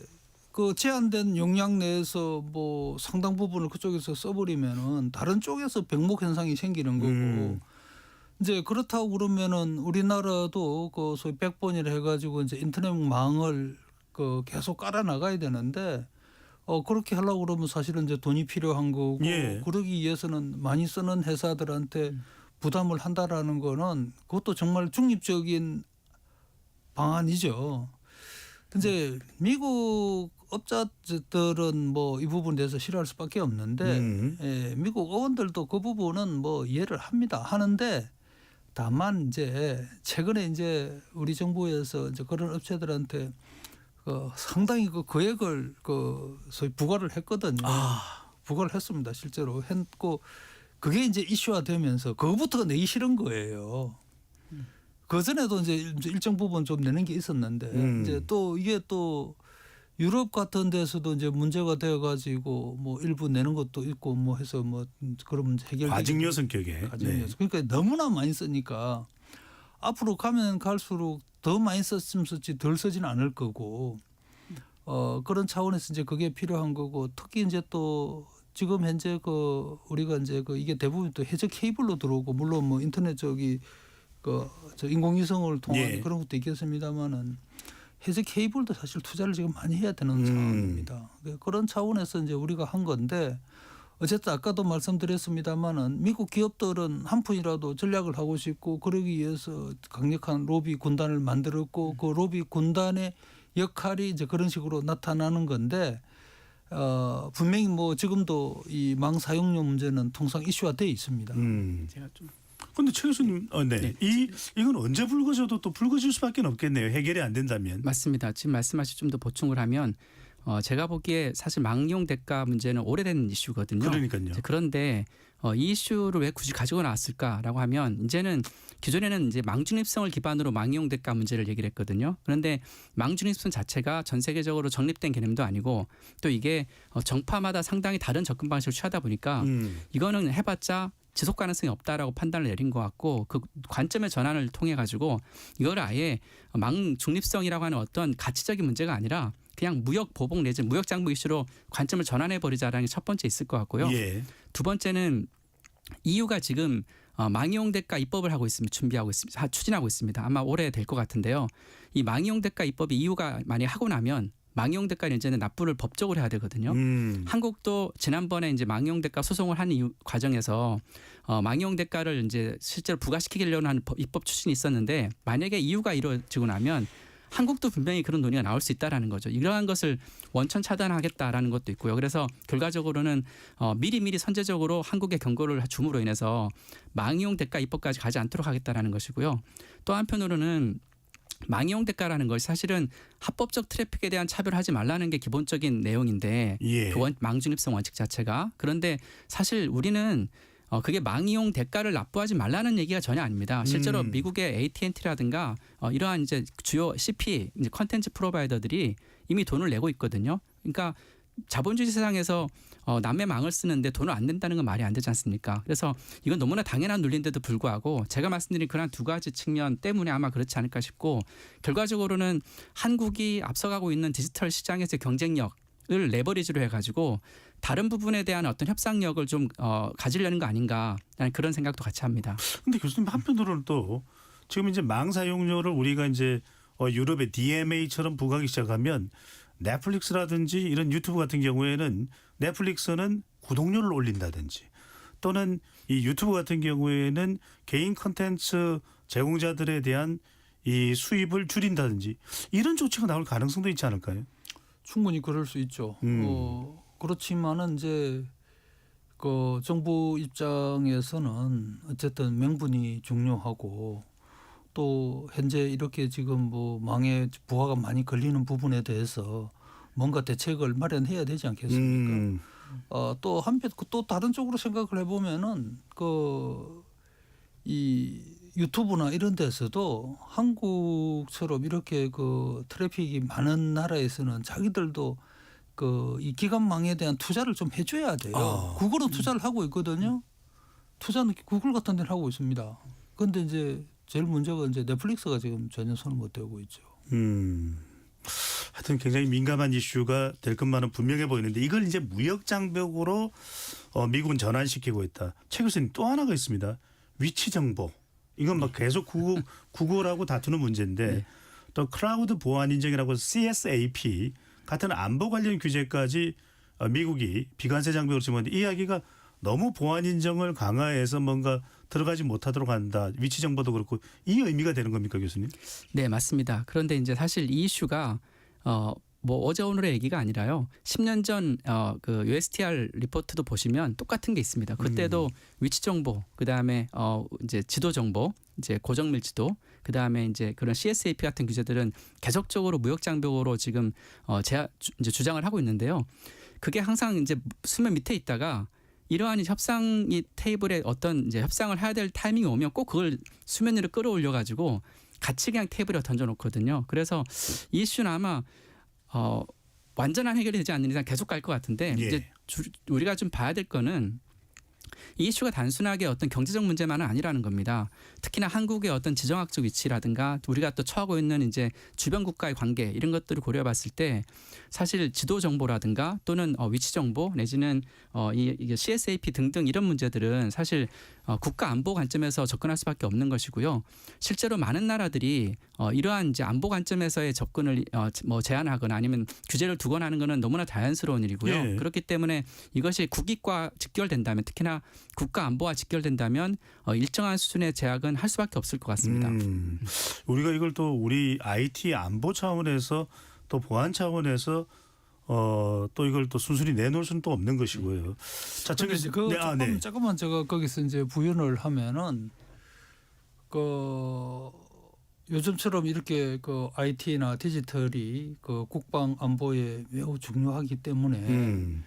그 제한된 용량 내에서 뭐 상당 부분을 그쪽에서 써버리면은 다른 쪽에서 병목 현상이 생기는 거고 이제 그렇다고 그러면은 우리나라도 그 소위 백본이라 해가지고 이제 인터넷망을 계속 깔아 나가야 되는데 그렇게 하려고 그러면 사실은 이제 돈이 필요한 거고 예. 그러기 위해서는 많이 쓰는 회사들한테 부담을 한다라는 거는 그것도 정말 중립적인 방안이죠. 근데 미국 업자들은 뭐 이 부분에 대해서 싫어할 수밖에 없는데 예, 미국 의원들도 그 부분은 뭐 이해를 하는데 다만 이제 최근에 이제 우리 정부에서 이제 그런 업체들한테 상당히 그 거액을 소위 부과를 했거든요. 부과를 했습니다. 실제로 했고 그게 이제 이슈화 되면서 그거부터가 내기 싫은 거예요. 그 전에도 이제 일정 부분 좀 내는 게 있었는데 이제 또 이게 또 유럽 같은 데서도 이제 문제가 되어가지고 뭐 일부 내는 것도 있고 뭐 해서 뭐 그런 해결 과징료 성격에. 네. 그러니까 너무나 많이 쓰니까 앞으로 가면 갈수록 더 많이 썼으면 썼지 덜 쓰지는 않을 거고 그런 차원에서 이제 그게 필요한 거고 특히 이제 또 지금 현재 우리가 이제 이게 대부분 또 해저 케이블로 들어오고 물론 뭐 인터넷 저 인공위성을 통한 예. 그런 것도 있겠습니다만은 해저 케이블도 사실 투자를 지금 많이 해야 되는 상황입니다. 그런 차원에서 이제 우리가 한 건데 어쨌든 아까도 말씀드렸습니다마는 미국 기업들은 한 푼이라도 전략을 하고 싶고 그러기 위해서 강력한 로비 군단을 만들었고 그 로비 군단의 역할이 이제 그런 식으로 나타나는 건데 분명히 뭐 지금도 이 망 사용료 문제는 통상 이슈화 돼 있습니다. 제가 좀 근데 최 교수님, 네. 이건 언제 불거져도 또 불거질 수밖에 없겠네요. 해결이 안 된다면. 맞습니다. 지금 말씀하신 좀 더 보충을 하면 제가 보기에 사실 망용 대가 문제는 오래된 이슈거든요. 그러니까요. 그런데 이 이슈를 왜 굳이 가지고 나왔을까라고 하면 이제는 기존에는 이제 망중립성을 기반으로 망용 대가 문제를 얘기를 했거든요. 그런데 망중립성 자체가 전 세계적으로 정립된 개념도 아니고 또 이게 정파마다 상당히 다른 접근 방식을 취하다 보니까 이거는 해봤자 지속 가능성이 없다라고 판단을 내린 것 같고 그 관점의 전환을 통해 가지고 이걸 아예 망 중립성이라고 하는 어떤 가치적인 문제가 아니라 그냥 무역 보복 내지 무역 장벽 이슈로 관점을 전환해 버리자라는 게 첫 번째 있을 것 같고요. 예. 두 번째는 EU가 지금 망이용 대가 입법을 하고 있습니다. 추진하고 있습니다. 아마 올해 될 것 같은데요. 이 망이용 대가 입법이 EU가 만약 하고 나면 망이용 대가는 이제는 납부를 법적으로 해야 되거든요. 한국도 지난번에 이제 망이용 대가 소송을 하는 과정에서 망이용 대가를 이제 실제로 부과시키려는 하는 입법 추진이 있었는데 만약에 EU가 이루어지고 나면 한국도 분명히 그런 논의가 나올 수 있다라는 거죠. 이러한 것을 원천 차단하겠다라는 것도 있고요. 그래서 결과적으로는 미리 선제적으로 한국에 경고를 줌으로 인해서 망이용 대가 입법까지 가지 않도록 하겠다라는 것이고요. 또 한편으로는 망이용 대가라는 것이 사실은 합법적 트래픽에 대한 차별하지 말라는 게 기본적인 내용인데 예. 그 망중립성 원칙 자체가 그런데 사실 우리는 그게 망이용 대가를 납부하지 말라는 얘기가 전혀 아닙니다. 실제로 미국의 AT&T라든가 이러한 이제 주요 CP 이제 컨텐츠 프로바이더들이 이미 돈을 내고 있거든요. 그러니까 자본주의 세상에서 남의 망을 쓰는데 돈을 안 낸다는 건 말이 안 되지 않습니까? 그래서 이건 너무나 당연한 논리인데도 불구하고 제가 말씀드린 그런 두 가지 측면 때문에 아마 그렇지 않을까 싶고 결과적으로는 한국이 앞서가고 있는 디지털 시장에서의 경쟁력을 레버리지로 해가지고 다른 부분에 대한 어떤 협상력을 좀 가지려는 거 아닌가 라는 그런 생각도 같이 합니다. 근데 교수님 한편으로는 또 지금 이제 망 사용료를 우리가 이제 유럽의 DMA처럼 부과하기 시작하면 넷플릭스라든지 이런 유튜브 같은 경우에는 넷플릭스는 구독료를 올린다든지 또는 이 유튜브 같은 경우에는 개인 컨텐츠 제공자들에 대한 이 수입을 줄인다든지 이런 조치가 나올 가능성도 있지 않을까요? 충분히 그럴 수 있죠. 그렇지만은 이제 그 정부 입장에서는 어쨌든 명분이 중요하고 또 현재 이렇게 지금 뭐 망에 부하가 많이 걸리는 부분에 대해서 뭔가 대책을 마련해야 되지 않겠습니까? 또 한편 또 다른 쪽으로 생각을 해보면은 이 유튜브나 이런 데서도 한국처럼 이렇게 그 트래픽이 많은 나라에서는 자기들도 이 기관망에 대한 투자를 좀 해줘야 돼요. 구글은 투자를 하고 있거든요. 투자는 구글 같은 데는 하고 있습니다. 그런데 이제 제일 문제가 이제 넷플릭스가 지금 전혀 손을 못 대고 있죠. 하여튼 굉장히 민감한 이슈가 될 것만은 분명해 보이는데 이걸 이제 무역 장벽으로 미국은 전환시키고 있다. 최 교수님 또 하나가 있습니다. 위치 정보. 이건 막 계속 구글하고 다투는 문제인데 네. 또 클라우드 보안 인증이라고 CSAP 같은 안보 관련 규제까지 미국이 비관세 장벽으로 집어넣는데 이야기가 너무 보안 인정을 강화해서 뭔가 들어가지 못하도록 한다. 위치 정보도 그렇고 이 의미가 되는 겁니까, 교수님? 네, 맞습니다. 그런데 이제 사실 이 이슈가 뭐 어제 오늘의 얘기가 아니라요. 10년 전 그 USTR 리포트도 보시면 똑같은 게 있습니다. 그때도 위치 정보, 그다음에 이제 지도 정보, 이제 고정밀 지도, 그다음에 이제 그런 CSAP 같은 규제들은 계속적으로 무역 장벽으로 지금 이제 주장을 하고 있는데요. 그게 항상 이제 수면 밑에 있다가 이러한 협상이 테이블에 어떤 이제 협상을 해야 될 타이밍이 오면 꼭 그걸 수면 위로 끌어올려 가지고 같이 그냥 테이블에 던져놓거든요. 그래서 이 이슈는 아마 완전한 해결이 되지 않는 이상 계속 갈 것 같은데 예. 이제 우리가 좀 봐야 될 거는 이 이슈가 단순하게 어떤 경제적 문제만은 아니라는 겁니다. 특히나 한국의 어떤 지정학적 위치라든가 우리가 또 처하고 있는 이제 주변 국가의 관계 이런 것들을 고려해봤을 때 사실 지도 정보라든가 또는 위치 정보 내지는 이게 CSAP 등등 이런 문제들은 사실 국가 안보 관점에서 접근할 수밖에 없는 것이고요. 실제로 많은 나라들이 이러한 이제 안보 관점에서의 접근을 뭐 제한하거나 아니면 규제를 두거나 하는 것은 너무나 자연스러운 일이고요. 예. 그렇기 때문에 이것이 국익과 직결된다면 특히나 국가 안보와 직결된다면 일정한 수준의 제약은 할 수밖에 없을 것 같습니다. 우리가 이걸 또 우리 IT 안보 차원에서 또 보안 차원에서 또 이걸 또 순순히 내놓을 수는 또 없는 것이고요. 자, 근데 이제 그 조금만 제가 거기서 이제 부연을 하면은 요즘처럼 이렇게 IT나 디지털이 국방 안보에 매우 중요하기 때문에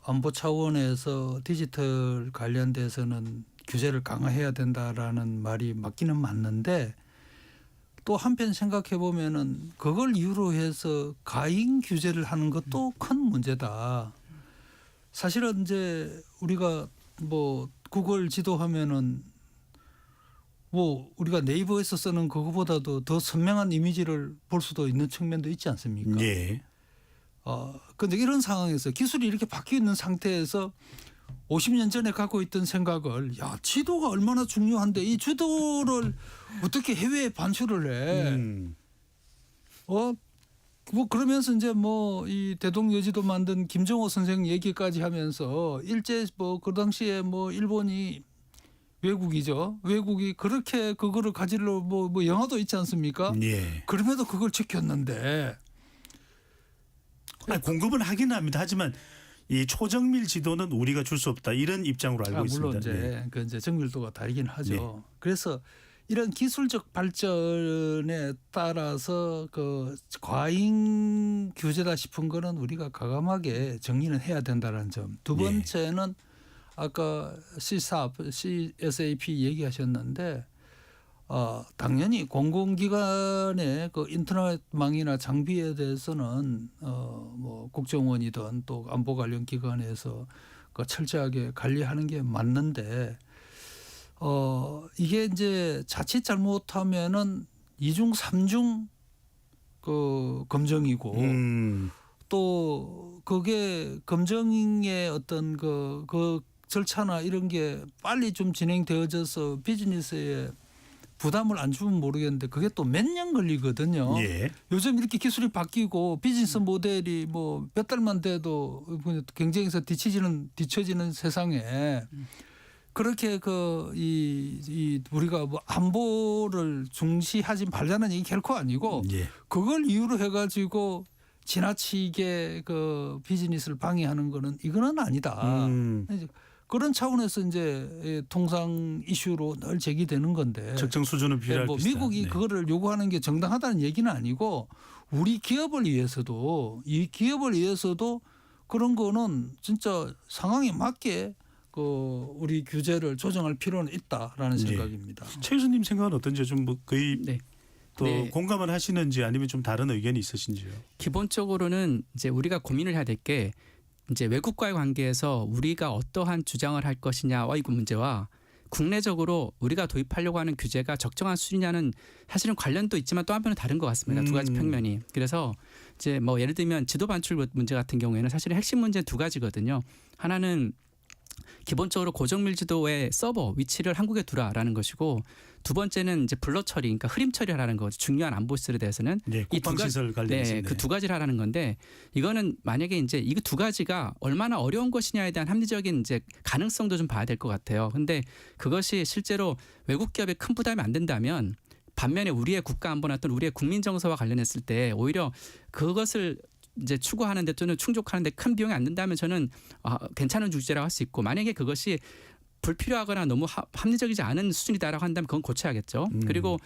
안보 차원에서 디지털 관련돼서는 규제를 강화해야 된다라는 말이 맞기는 맞는데 또 한편 생각해 보면은 그걸 이유로 해서 가인 규제를 하는 것도 큰 문제다. 사실은 이제 우리가 뭐 구글 지도하면은 뭐 우리가 네이버에서 쓰는 그거보다도 더 선명한 이미지를 볼 수도 있는 측면도 있지 않습니까? 예. 근데 이런 상황에서 기술이 이렇게 바뀌어 있는 상태에서 50년 전에 갖고 있던 생각을 지도가 얼마나 중요한데 이 지도를 어떻게 해외에 반출을 해? 뭐 그러면서 이제 뭐 이 대동여지도 만든 김정호 선생 얘기까지 하면서 일제 뭐 그 당시에 뭐 일본이 외국이죠. 외국이 그렇게 그거를 가지러 뭐 영화도 있지 않습니까? 예. 그럼에도 그걸 지켰는데. 공급은 하긴 합니다. 하지만 이 초정밀 지도는 우리가 줄 수 없다 이런 입장으로 알고 물론 있습니다. 이제 그 이제 정밀도가 다르긴 하죠. 네. 그래서 이런 기술적 발전에 따라서 그 과잉 규제다 싶은 거는 우리가 과감하게 정리는 해야 된다는 점. 두 번째는 아까 CSAP 얘기하셨는데 당연히 공공기관의 그 인터넷망이나 장비에 대해서는 뭐 국정원이든 또 안보 관련 기관에서 그 철저하게 관리하는 게 맞는데 이게 이제 자칫 잘못하면은 2중 3중 그 검증이고 또 그게 검증의 어떤 그 절차나 이런 게 빨리 좀 진행되어져서 비즈니스에 부담을 안 주면 모르겠는데 그게 또 몇 년 걸리거든요. 예. 요즘 이렇게 기술이 바뀌고 비즈니스 모델이 뭐 몇 달만 돼도 경쟁에서 뒤처지는 세상에 그렇게 우리가 뭐 안보를 중시하지 말자는 얘기 결코 아니고 그걸 이유로 해가지고 지나치게 그 비즈니스를 방해하는 거는 이거는 아니다. 그런 차원에서 이제 통상 이슈로 늘 제기되는 건데 적정 수준은 필요할 뭐 것이다. 미국이 그거를 요구하는 게 정당하다는 얘기는 아니고 우리 기업을 위해서도 그런 거는 진짜 상황에 맞게 우리 규제를 조정할 필요는 있다라는 생각입니다. 최 교수님 생각은 어떤지 좀 뭐 거의 또 네. 공감을 하시는지 아니면 좀 다른 의견이 있으신지요? 기본적으로는 이제 우리가 고민을 해야 될 게 이제 외국과의 관계에서 우리가 어떠한 주장을 할 것이냐와의 문제와 국내적으로 우리가 도입하려고 하는 규제가 적정한 수준이냐는 사실은 관련도 있지만 또 한편은 다른 것 같습니다. 두 가지 평면이. 그래서 이제 뭐 예를 들면 지도 반출 문제 같은 경우에는 사실은 핵심 문제 두 가지거든요. 하나는 기본적으로 고정밀지도의 서버 위치를 한국에 두라라는 것이고 두 번째는 이제 블러 처리, 그러니까 흐림 처리하라는 거죠. 중요한 안보 시설에 대해서는 국방시설 관련해서 그 두 가지를 하라는 건데 이거는 만약에 이제 이 두 가지가 얼마나 어려운 것이냐에 대한 합리적인 이제 가능성도 좀 봐야 될 것 같아요. 근데 그것이 실제로 외국 기업에 큰 부담이 안 된다면 반면에 우리의 국가 안보나 또는 우리의 국민 정서와 관련했을 때 오히려 그것을 이제 추구하는데 또는 충족하는데 큰 비용이 안 든다면 저는 괜찮은 규제라고 할 수 있고 만약에 그것이 불필요하거나 너무 합리적이지 않은 수준이다라고 한다면 그건 고쳐야겠죠. 그리고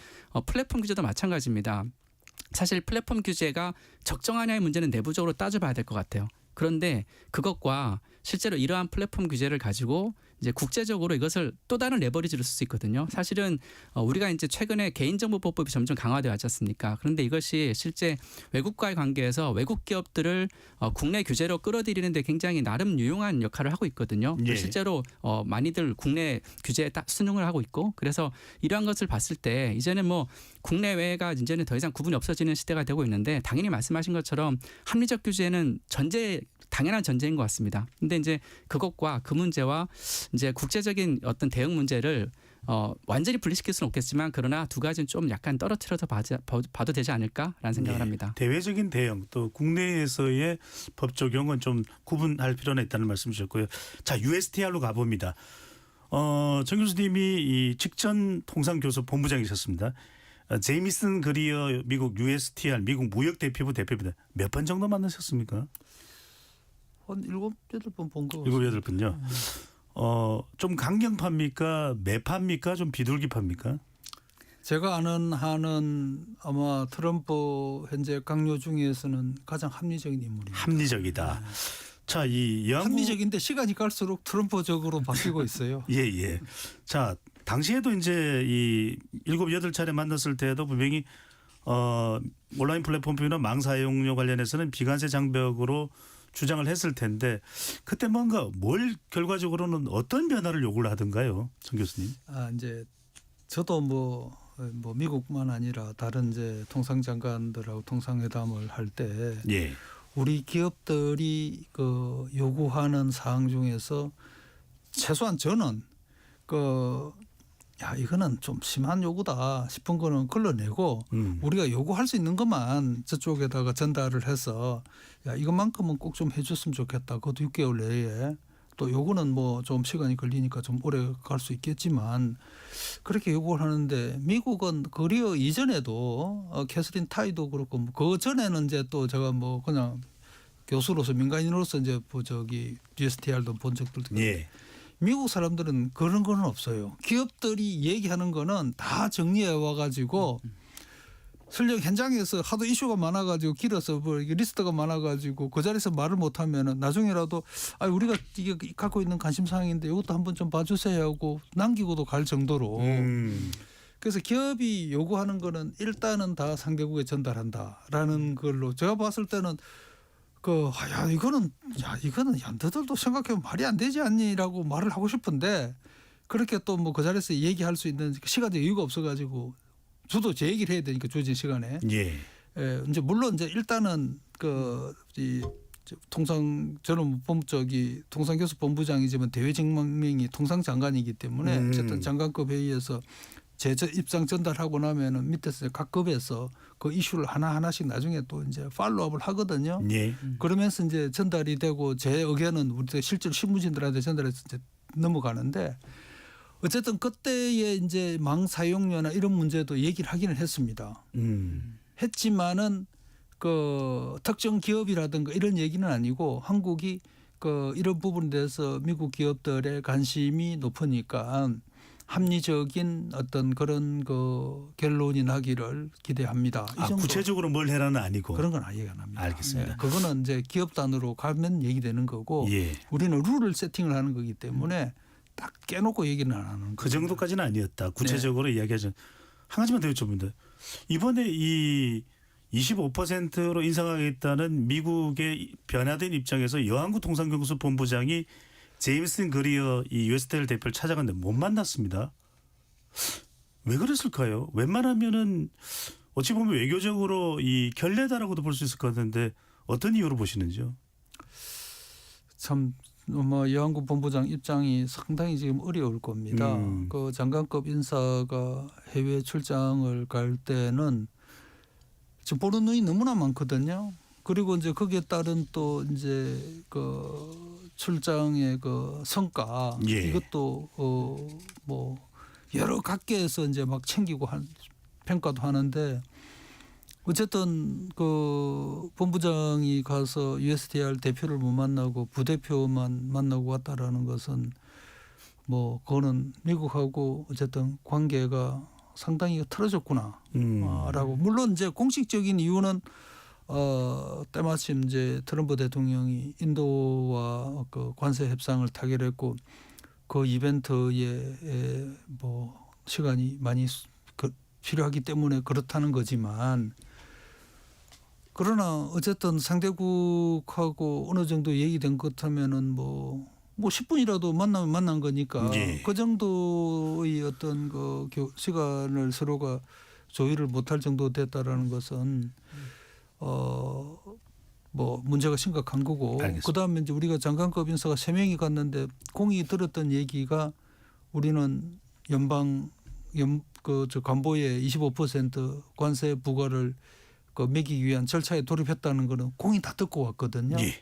플랫폼 규제도 마찬가지입니다. 사실 플랫폼 규제가 적정하냐의 문제는 내부적으로 따져봐야 될 것 같아요. 그런데 그것과 실제로 이러한 플랫폼 규제를 가지고 이제 국제적으로 이것을 또 다른 레버리지로 쓸 수 있거든요. 사실은 우리가 이제 최근에 개인정보보호법이 점점 강화되어 왔지 않습니까? 그런데 이것이 실제 외국과의 관계에서 외국 기업들을 국내 규제로 끌어들이는데 굉장히 나름 유용한 역할을 하고 있거든요. 실제로 많이들 국내 규제에 딱 순응을 하고 있고 그래서 이러한 것을 봤을 때 이제는 뭐 국내외가 이제는 더 이상 구분이 없어지는 시대가 되고 있는데 당연히 말씀하신 것처럼 합리적 규제는 당연한 전제인 것 같습니다. 근데 이제 그것과 그 문제와 이제 국제적인 어떤 대응 문제를 완전히 분리시킬 수는 없겠지만 그러나 두 가지는 좀 약간 떨어뜨려서 봐도 되지 않을까라는 생각을 합니다. 대외적인 대응 또 국내에서의 법 적용은 좀 구분할 필요는 있다는 말씀 주셨고요. 자, USTR로 가봅니다. 정 교수님이 이 직전 통상교섭 본부장이셨습니다. 제이미슨 그리어 미국 USTR 미국 무역대표부 대표입니다. 몇 번 정도 만나셨습니까? 한 7-8번 본 거 같습니다. 7-8번요. 좀 강경파입니까? 매파입니까? 좀 비둘기파입니까? 제가 아는 한은 아마 트럼프 현재 강요 중에서는 가장 합리적인 인물입니다. 합리적이다. 자, 합리적인데 시간이 갈수록 트럼프적으로 바뀌고 있어요. 예. 자, 당시에도 이제 이 7-8차례 만났을 때도 분명히 온라인 플랫폼이나 망 사용료 관련해서는 비관세 장벽으로 주장을 했을 텐데 그때 뭔가 결과적으로는 어떤 변화를 요구를 하던가요, 정 교수님? 이제 저도 뭐 미국만 아니라 다른 이제 통상장관들하고 통상회담을 할 때 우리 기업들이 그 요구하는 사항 중에서 최소한 저는 이거는 좀 심한 요구다 싶은 거는 걸러내고 우리가 요구할 수 있는 것만 저쪽에다가 전달을 해서 이것만큼은 꼭 좀 해줬으면 좋겠다. 그것도 6개월 내에 또 요거는 뭐 좀 시간이 걸리니까 좀 오래 갈 수 있겠지만 그렇게 요구를 하는데 미국은 그리어 이전에도 캐서린 타이도 그렇고 그 전에는 이제 또 제가 뭐 그냥 교수로서 민간인으로서 이제 USTR도 본 적들도 미국 사람들은 그런 거는 없어요. 기업들이 얘기하는 거는 다 정리해 와가지고 설령 현장에서 하도 이슈가 많아가지고 길어서 뭐 이게 리스트가 많아가지고 그 자리에서 말을 못하면은 나중에라도 우리가 이게 갖고 있는 관심사항인데 이것도 한번 좀 봐주세요 하고 남기고도 갈 정도로. 그래서 기업이 요구하는 거는 일단은 다 상대국에 전달한다라는 걸로 제가 봤을 때는 이거는 너희들도 생각해보면 말이 안 되지 않니라고 말을 하고 싶은데 그렇게 또 뭐 그 자리에서 얘기할 수 있는 시간적 여유가 없어가지고 저도 제 얘기를 해야 되니까 주어진 시간에. 예. 이제 물론 이제 일단은 저는 통상교섭 본부장이지만 대외직망명이 통상장관이기 때문에 어쨌든 장관급 회의에서 제 입장 전달하고 나면은 밑에서 각 급에서 그 이슈를 하나씩 나중에 또 이제 팔로우업을 하거든요. 예. 그러면서 이제 전달이 되고 제 의견은 우리 실제로 신문진들한테 전달해서 이제 넘어가는데 어쨌든 그때의 이제 망 사용료나 이런 문제도 얘기를 하기는 했습니다. 했지만은 그 특정 기업이라든가 이런 얘기는 아니고 한국이 이런 부분에 대해서 미국 기업들의 관심이 높으니까 합리적인 어떤 그런 결론이 나기를 기대합니다. 이 정도. 구체적으로 뭘 해라는 아니고. 그런 건 아예 안 합니다. 알겠습니다. 그거는 이제 기업 단으로 가면 얘기되는 거고 예. 우리는 룰을 세팅을 하는 거기 때문에 딱 깨놓고 얘기는 안 하는 그 정도까지는 아니었다. 구체적으로 이야기하죠. 한 가지만 더 여쭤봅니다. 이번에 이 25%로 인상하겠다는 미국의 변화된 입장에서 여한구 통상경수 본부장이 제임슨 그리어 이 USTL 대표를 찾아갔는데 못 만났습니다. 왜 그랬을까요? 웬만하면은 어찌 보면 외교적으로 이 결례다라고도 볼 수 있을 것 같은데 어떤 이유로 보시는지요? 참 여한구 본부장 입장이 상당히 지금 어려울 겁니다. 그 장관급 인사가 해외 출장을 갈 때는 지금 보는 눈이 너무나 많거든요. 그리고 이제 거기에 따른 또 이제 출장의 성과 예. 이것도 뭐 여러 각계에서 이제 막 챙기고 평가도 하는데 어쨌든 본부장이 가서 USTR 대표를 못 만나고 부대표만 만나고 왔다라는 것은 뭐 그거는 미국하고 어쨌든 관계가 상당히 틀어졌구나라고. 물론 이제 공식적인 이유는 때마침 이제 트럼프 대통령이 인도와 관세 협상을 타결했고 그 이벤트에 뭐 시간이 많이 필요하기 때문에 그렇다는 거지만 그러나 어쨌든 상대국하고 어느 정도 얘기된 것 하면은 뭐 10분이라도 만난 거니까 예. 그 정도의 어떤 시간을 서로가 조율을 못할 정도 됐다라는 것은 뭐 문제가 심각한 거고. 알겠습니다. 그다음에 이제 우리가 장관급 인사가 3명이 갔는데 공이 들었던 얘기가 우리는 관보에 25% 관세 부과를 매기기 위한 절차에 돌입했다는 거는 공이 다 듣고 왔거든요. 예.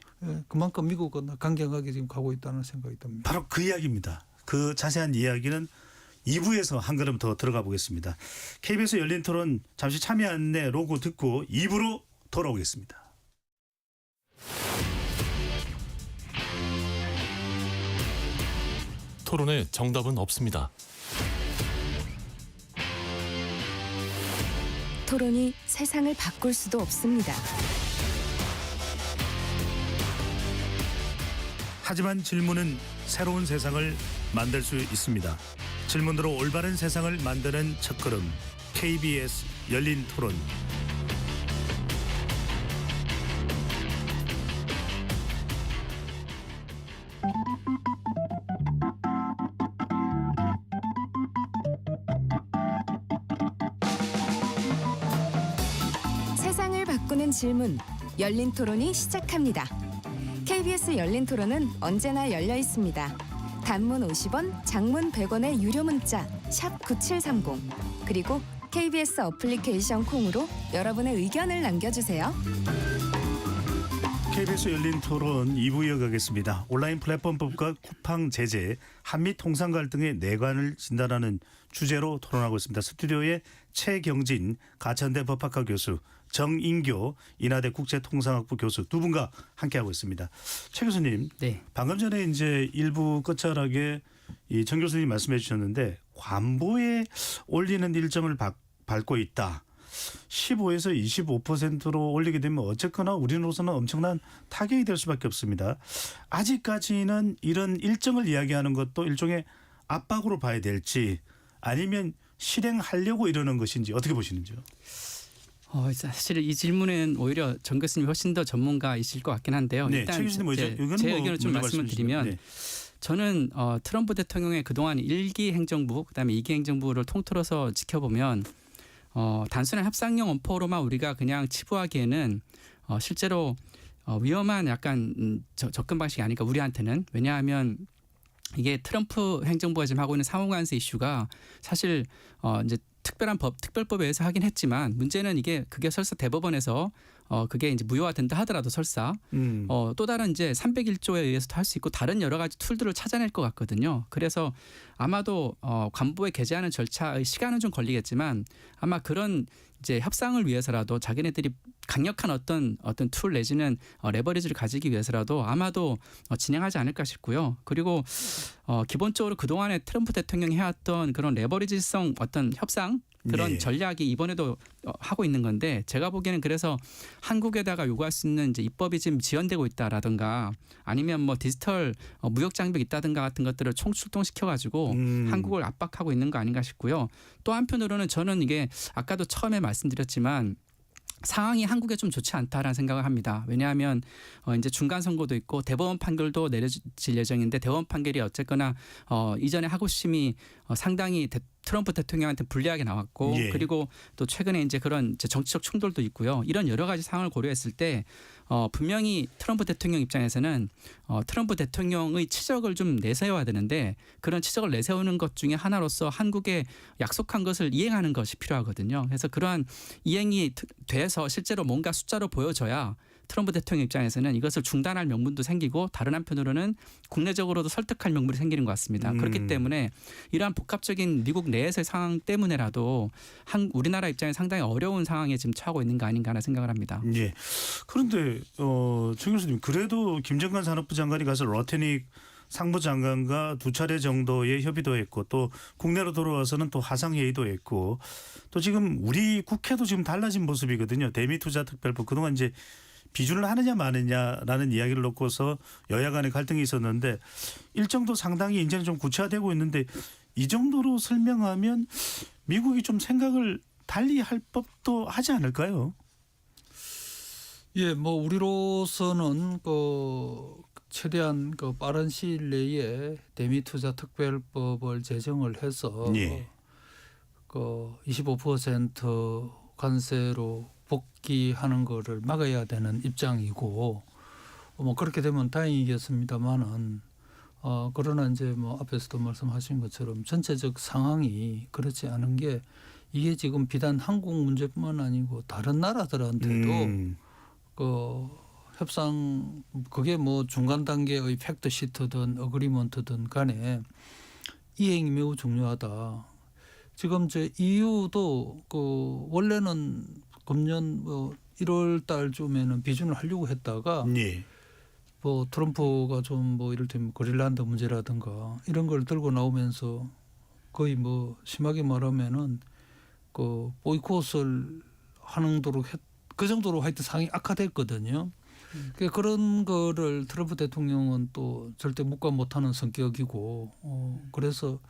그만큼 미국은 강경하게 지금 가고 있다는 생각이 듭니다. 바로 그 이야기입니다. 그 자세한 이야기는 2부에서 한 걸음 더 들어가 보겠습니다. KBS 열린 토론 잠시 참여 안내 로고 듣고 2부로 돌아오겠습니다. 토론에 정답은 없습니다. 토론이 세상을 바꿀 수도 없습니다. 하지만 질문은 새로운 세상을 만들 수 있습니다. 질문으로 올바른 세상을 만드는 첫걸음 KBS 열린 토론. 세상을 바꾸는 질문, 열린 토론이 시작합니다. KBS 열린 토론은 언제나 열려 있습니다. 단문 50원, 장문 100원의 유료 문자 샵 9730 그리고 KBS 어플리케이션 콩으로 여러분의 의견을 남겨주세요. KBS 열린 토론 2부 이어가겠습니다. 온라인 플랫폼법과 쿠팡 제재, 한미 통상 갈등의 내관을 진단하는 주제로 토론하고 있습니다. 스튜디오에 최경진 가천대 법학과 교수, 정인교 인하대 국제통상학부 교수 두 분과 함께하고 있습니다. 최 교수님, 네. 방금 전에 이제 일부 끝자락에 이 정 교수님 말씀해 주셨는데 관보에 올리는 일정을 밟고 있다. 15에서 25%로 올리게 되면 어쨌거나 우리로서는 엄청난 타격이 될 수밖에 없습니다. 아직까지는 이런 일정을 이야기하는 것도 일종의 압박으로 봐야 될지 아니면 실행하려고 이러는 것인지 어떻게 보시는지요? 사실 이 질문은 오히려 정 교수님이 훨씬 더 전문가이실 것 같긴 한데요. 네, 일단 최 교수님 먼저 제 의견을 좀 말씀을 드리면 네. 저는 트럼프 대통령의 그동안 1기 행정부 그다음에 2기 행정부를 통틀어서 지켜보면 단순한 협상용 엄포로만 우리가 그냥 치부하기에는 실제로 위험한 약간 접근 방식이 아닐까 우리한테는. 왜냐하면 이게 트럼프 행정부가 지금 하고 있는 상호관세 이슈가 사실 이제 특별법에 의해서 하긴 했지만 문제는 그게 설사 대법원에서 그게 이제 무효화된다 하더라도 설사 또 다른 이제 301조에 의해서도 할 수 있고 다른 여러 가지 툴들을 찾아낼 것 같거든요. 그래서 아마도 관보에 게재하는 절차의 시간은 좀 걸리겠지만 아마 그런 이제 협상을 위해서라도 자기네들이 강력한 어떤 툴 내지는 레버리지를 가지기 위해서라도 아마도 진행하지 않을까 싶고요. 그리고 기본적으로 그동안에 트럼프 대통령이 해왔던 그런 레버리지성 어떤 협상 그런 네. 전략이 이번에도 하고 있는 건데 제가 보기에는 그래서 한국에다가 요구할 수 있는 이제 입법이 지금 지연되고 있다라든가 아니면 뭐 디지털 무역 장벽이 있다든가 같은 것들을 총출동시켜 가지고 한국을 압박하고 있는 거 아닌가 싶고요. 또 한편으로는 저는 이게 아까도 처음에 말씀드렸지만 상황이 한국에 좀 좋지 않다라는 생각을 합니다. 왜냐하면 이제 중간 선고도 있고 대법원 판결도 내려질 예정인데 대법원 판결이 어쨌거나 이전에 하고심이 상당히 트럼프 대통령한테 불리하게 나왔고 예. 그리고 또 최근에 이제 그런 이제 정치적 충돌도 있고요. 이런 여러 가지 상황을 고려했을 때 분명히 트럼프 대통령 입장에서는 트럼프 대통령의 치적을 좀 내세워야 되는데 그런 치적을 내세우는 것 중에 하나로서 한국에 약속한 것을 이행하는 것이 필요하거든요. 그래서 그러한 이행이 돼서 실제로 뭔가 숫자로 보여져야 트럼프 대통령 입장에서는 이것을 중단할 명분도 생기고 다른 한편으로는 국내적으로도 설득할 명분이 생기는 것 같습니다. 그렇기 때문에 이러한 복합적인 미국 내에서의 상황 때문에라도 우리나라 입장에 상당히 어려운 상황에 지금 처하고 있는 거 아닌가 하는 생각을 합니다. 예. 그런데 정 교수님 그래도 김정관 산업부 장관이 가서 러테닉 상부장관과 두 차례 정도의 협의도 했고 또 국내로 돌아와서는 또 화상회의도 했고 또 지금 우리 국회도 지금 달라진 모습이거든요. 대미투자특별법 그동안 이제 비준을 하느냐 마느냐라는 이야기를 놓고서 여야 간의 갈등이 있었는데 일정도 상당히 이제는 좀 구체화되고 있는데 이 정도로 설명하면 미국이 좀 생각을 달리 할 법도 하지 않을까요? 예, 뭐 우리로서는 최대한 빠른 시일 내에 대미투자특별법을 제정을 해서 예. 25% 관세로 복귀하는 거를 막아야 되는 입장이고 뭐 그렇게 되면 다행이겠습니다만은 그러나 이제 뭐 앞에서도 말씀하신 것처럼 전체적 상황이 그렇지 않은 게 이게 지금 비단 한국 문제뿐만 아니고 다른 나라들한테도 협상 그게 뭐 중간 단계의 팩트 시트든 어그리먼트든 간에 이행이 매우 중요하다. 지금 EU도 원래는 금년 1월 달쯤에는 비준을 하려고 했다가 예. 뭐 트럼프가 좀 이를테면 그린란드 문제라든가 이런 걸 들고 나오면서 거의 뭐 심하게 말하면은 보이콧을 하는 그 정도로 하여튼 상황이 악화됐거든요. 그런 거를 트럼프 대통령은 또 절대 묵과 못하는 성격이고 그래서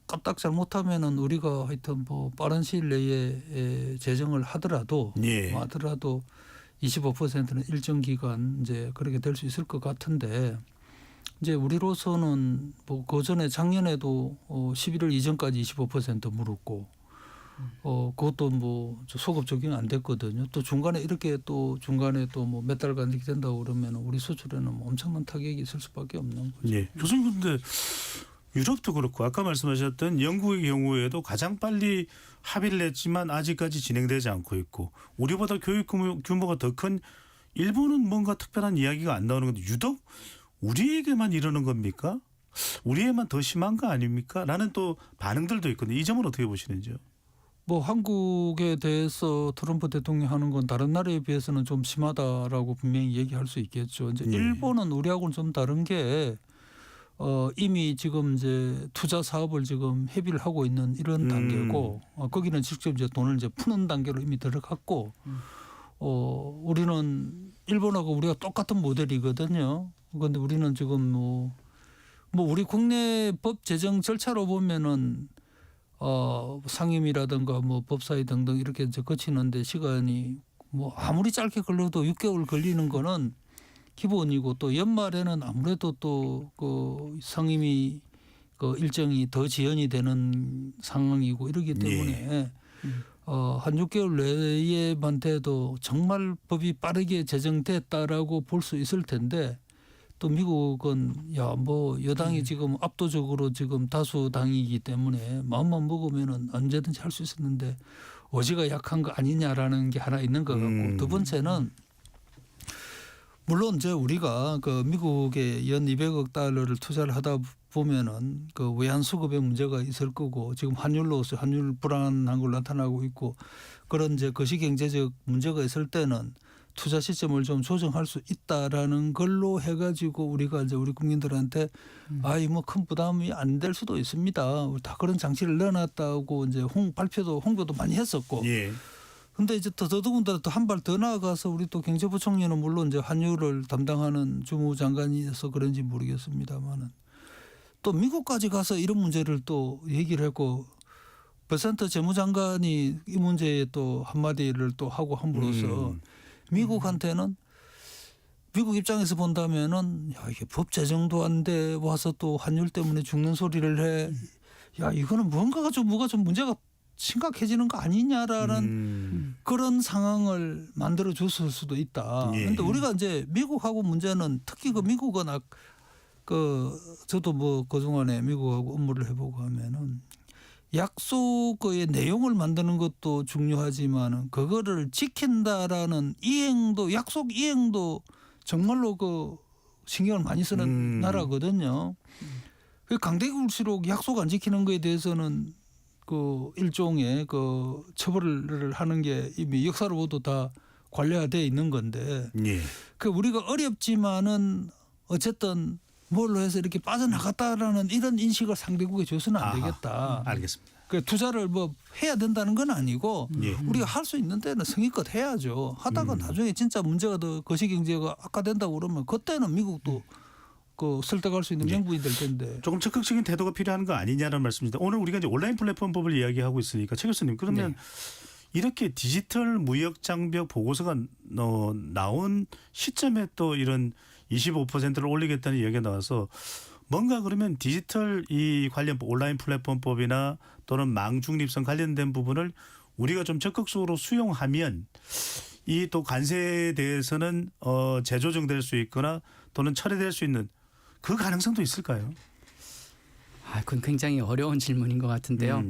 까딱 잘못하면은 우리가 하여튼 뭐 빠른 시일 내에 제정을 하더라도 예. 25%는 일정 기간 이제 그렇게 될 수 있을 것 같은데 이제 우리로서는 뭐 그 전에 작년에도 11월 이전까지 25% 물었고 그것도 뭐 소급 적용 안 됐거든요. 또 중간에 이렇게 또 뭐 몇 달간 이렇게 된다고 그러면 우리 수출에는 뭐 엄청난 타격이 있을 수밖에 없는 거죠. 예. 교수님 근데 유럽도 그렇고 아까 말씀하셨던 영국의 경우에도 가장 빨리 합의를 했지만 아직까지 진행되지 않고 있고 우리보다 교육 규모가 더 큰 일본은 뭔가 특별한 이야기가 안 나오는 건데 유독 우리에게만 이러는 겁니까? 우리에만 더 심한 거 아닙니까? 라는 또 반응들도 있거든요. 이 점은 어떻게 보시는지요? 뭐 한국에 대해서 트럼프 대통령이 하는 건 다른 나라에 비해서는 좀 심하다라고 분명히 얘기할 수 있겠죠. 이제 네. 일본은 우리하고는 좀 다른 게 이미 지금 이제 투자 사업을 지금 협의를 하고 있는 이런 단계고 거기는 직접 이제 돈을 이제 푸는 단계로 이미 들어갔고 우리는 일본하고 우리가 똑같은 모델이거든요. 그런데 우리는 지금 뭐 우리 국내 법 제정 절차로 보면은 상임이라든가 뭐 법사위 등등 이렇게 이제 거치는데 시간이 뭐 아무리 짧게 걸려도 6개월 걸리는 거는 기본이고 또 연말에는 아무래도 또 그 상임위 그 일정이 더 지연이 되는 상황이고 이러기 때문에 한 6개월 내에만 돼도 정말 법이 빠르게 제정됐다라고 볼 수 있을 텐데 또 미국은 뭐 여당이 지금 압도적으로 지금 다수당이기 때문에 마음만 먹으면은 언제든지 할 수 있었는데 어지가 약한 거 아니냐라는 게 하나 있는 것 같고 두 번째는 물론 이제 우리가 그 미국에 연 200억 달러를 투자를 하다 보면은 그 외환 수급에 문제가 있을 거고 지금 환율로서 환율 불안한 걸 나타나고 있고 그런 이제 거시 경제적 문제가 있을 때는 투자 시점을 좀 조정할 수 있다라는 걸로 해가지고 우리가 이제 우리 국민들한테 뭐 큰 부담이 안 될 수도 있습니다. 다 그런 장치를 넣어놨다고 이제 홍보도 많이 했었고. 예. 근데 이제 더더군다나 또 한 발 더 나아가서 우리 또 경제부총리는 물론 이제 환율을 담당하는 주무장관이어서 그런지 모르겠습니다만은 또 미국까지 가서 이런 문제를 또 얘기를 했고 베센트 재무장관이 이 문제에 또 한마디를 또 하고 함으로써 미국한테는 미국 입장에서 본다면은 이게 법 제정도 안 돼 와서 또 환율 때문에 죽는 소리를 해. 이거는 뭐가 좀 문제가 심각해지는 거 아니냐라는 그런 상황을 만들어 줬을 수도 있다. 그런데 우리가 이제 미국하고 문제는 특히 그 미국은 저도 뭐 그동안에 미국하고 업무를 해보고 하면은 약속의 내용을 만드는 것도 중요하지만은 그거를 지킨다라는 약속 이행도 정말로 그 신경을 많이 쓰는 나라거든요. 그 강대국일수록 약속 안 지키는 거에 대해서는 그 일종의 그 처벌을 하는 게 이미 역사로부터 다 관례화되어 있는 건데 그 우리가 어렵지만은 어쨌든 뭘로 해서 이렇게 빠져나갔다라는 이런 인식을 상대국에 줘서는 안 되겠다. 알겠습니다. 그 투자를 뭐 해야 된다는 건 아니고 우리가 할 수 있는 데는 성의껏 해야죠. 하다가 나중에 진짜 문제가 더 거시경제가 악화된다고 그러면 그때는 미국도 그 설득할 수 있는 명분이 될 텐데. 조금 적극적인 태도가 필요한 거 아니냐는 말씀입니다. 오늘 우리가 이제 온라인 플랫폼법을 이야기하고 있으니까 최 교수님 그러면 이렇게 디지털 무역 장벽 보고서가 나온 시점에 또 이런 25%를 올리겠다는 이야기가 나와서 뭔가 그러면 디지털 이 관련 온라인 플랫폼법이나 또는 망중립성 관련된 부분을 우리가 좀 적극적으로 수용하면 이 또 관세에 대해서는 재조정될 수 있거나 또는 철회될 수 있는 그 가능성도 있을까요? 그건 굉장히 어려운 질문인 것 같은데요.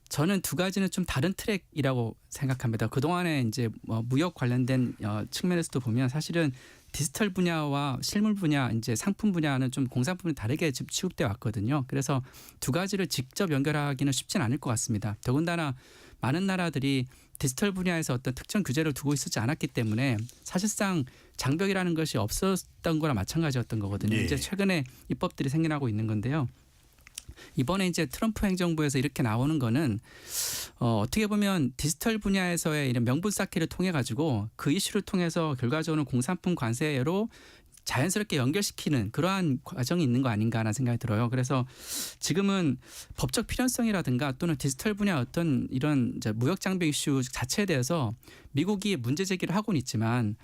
저는 두 가지는 좀 다른 트랙이라고 생각합니다. 그동안에 이제 무역 관련된 측면에서도 보면 사실은 디지털 분야와 실물 분야, 이제 상품 분야는 좀 공산품이 다르게 취급돼 왔거든요. 그래서 두 가지를 직접 연결하기는 쉽진 않을 것 같습니다. 더군다나 많은 나라들이 디지털 분야에서 어떤 특정 규제를 두고 있지 않았기 때문에 사실상 장벽이라는 것이 없었던 거나 마찬가지였던 거거든요. 이제 최근에 입법들이 생겨나고 있는 건데요. 이번에 이제 트럼프 행정부에서 이렇게 나오는 거는 어떻게 보면 디지털 분야에서의 이런 명분 쌓기를 통해 가지고 그 이슈를 통해서 결과적으로 공산품 관세로 자연스럽게 연결시키는 그러한 과정이 있는 거 아닌가라는 생각이 들어요. 그래서 지금은 법적 필연성이라든가 또는 디지털 분야 어떤 이런 이제 무역 장벽 이슈 자체에 대해서 미국이 문제 제기를 하고는 있지만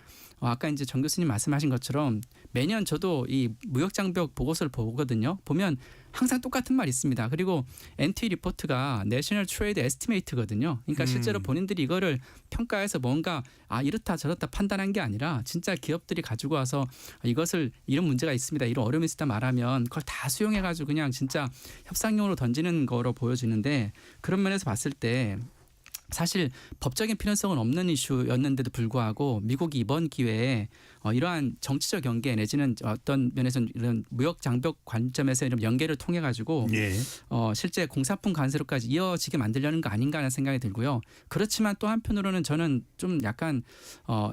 아까 이제 정 교수님 말씀하신 것처럼 매년 저도 이 무역장벽 보고서를 보거든요. 보면 항상 똑같은 말이 있습니다. 그리고 NT 리포트가 내셔널 트레이드 에스티메이트거든요. 그러니까 실제로 본인들이 이거를 평가해서 뭔가 이렇다 저렇다 판단한 게 아니라 진짜 기업들이 가지고 와서 이것을 이런 문제가 있습니다. 이런 어려움이 있다 말하면 그걸 다 수용해 가지고 그냥 진짜 협상용으로 던지는 거로 보여지는데 그런 면에서 봤을 때 사실 법적인 필요성은 없는 이슈였는데도 불구하고 미국이 이번 기회에 이러한 정치적 연계 내지는 어떤 면에서는 이런 무역 장벽 관점에서 이런 연계를 통해 가지고 예. 실제 공산품 관세로까지 이어지게 만들려는 거 아닌가 하는 생각이 들고요. 그렇지만 또 한편으로는 저는 좀 약간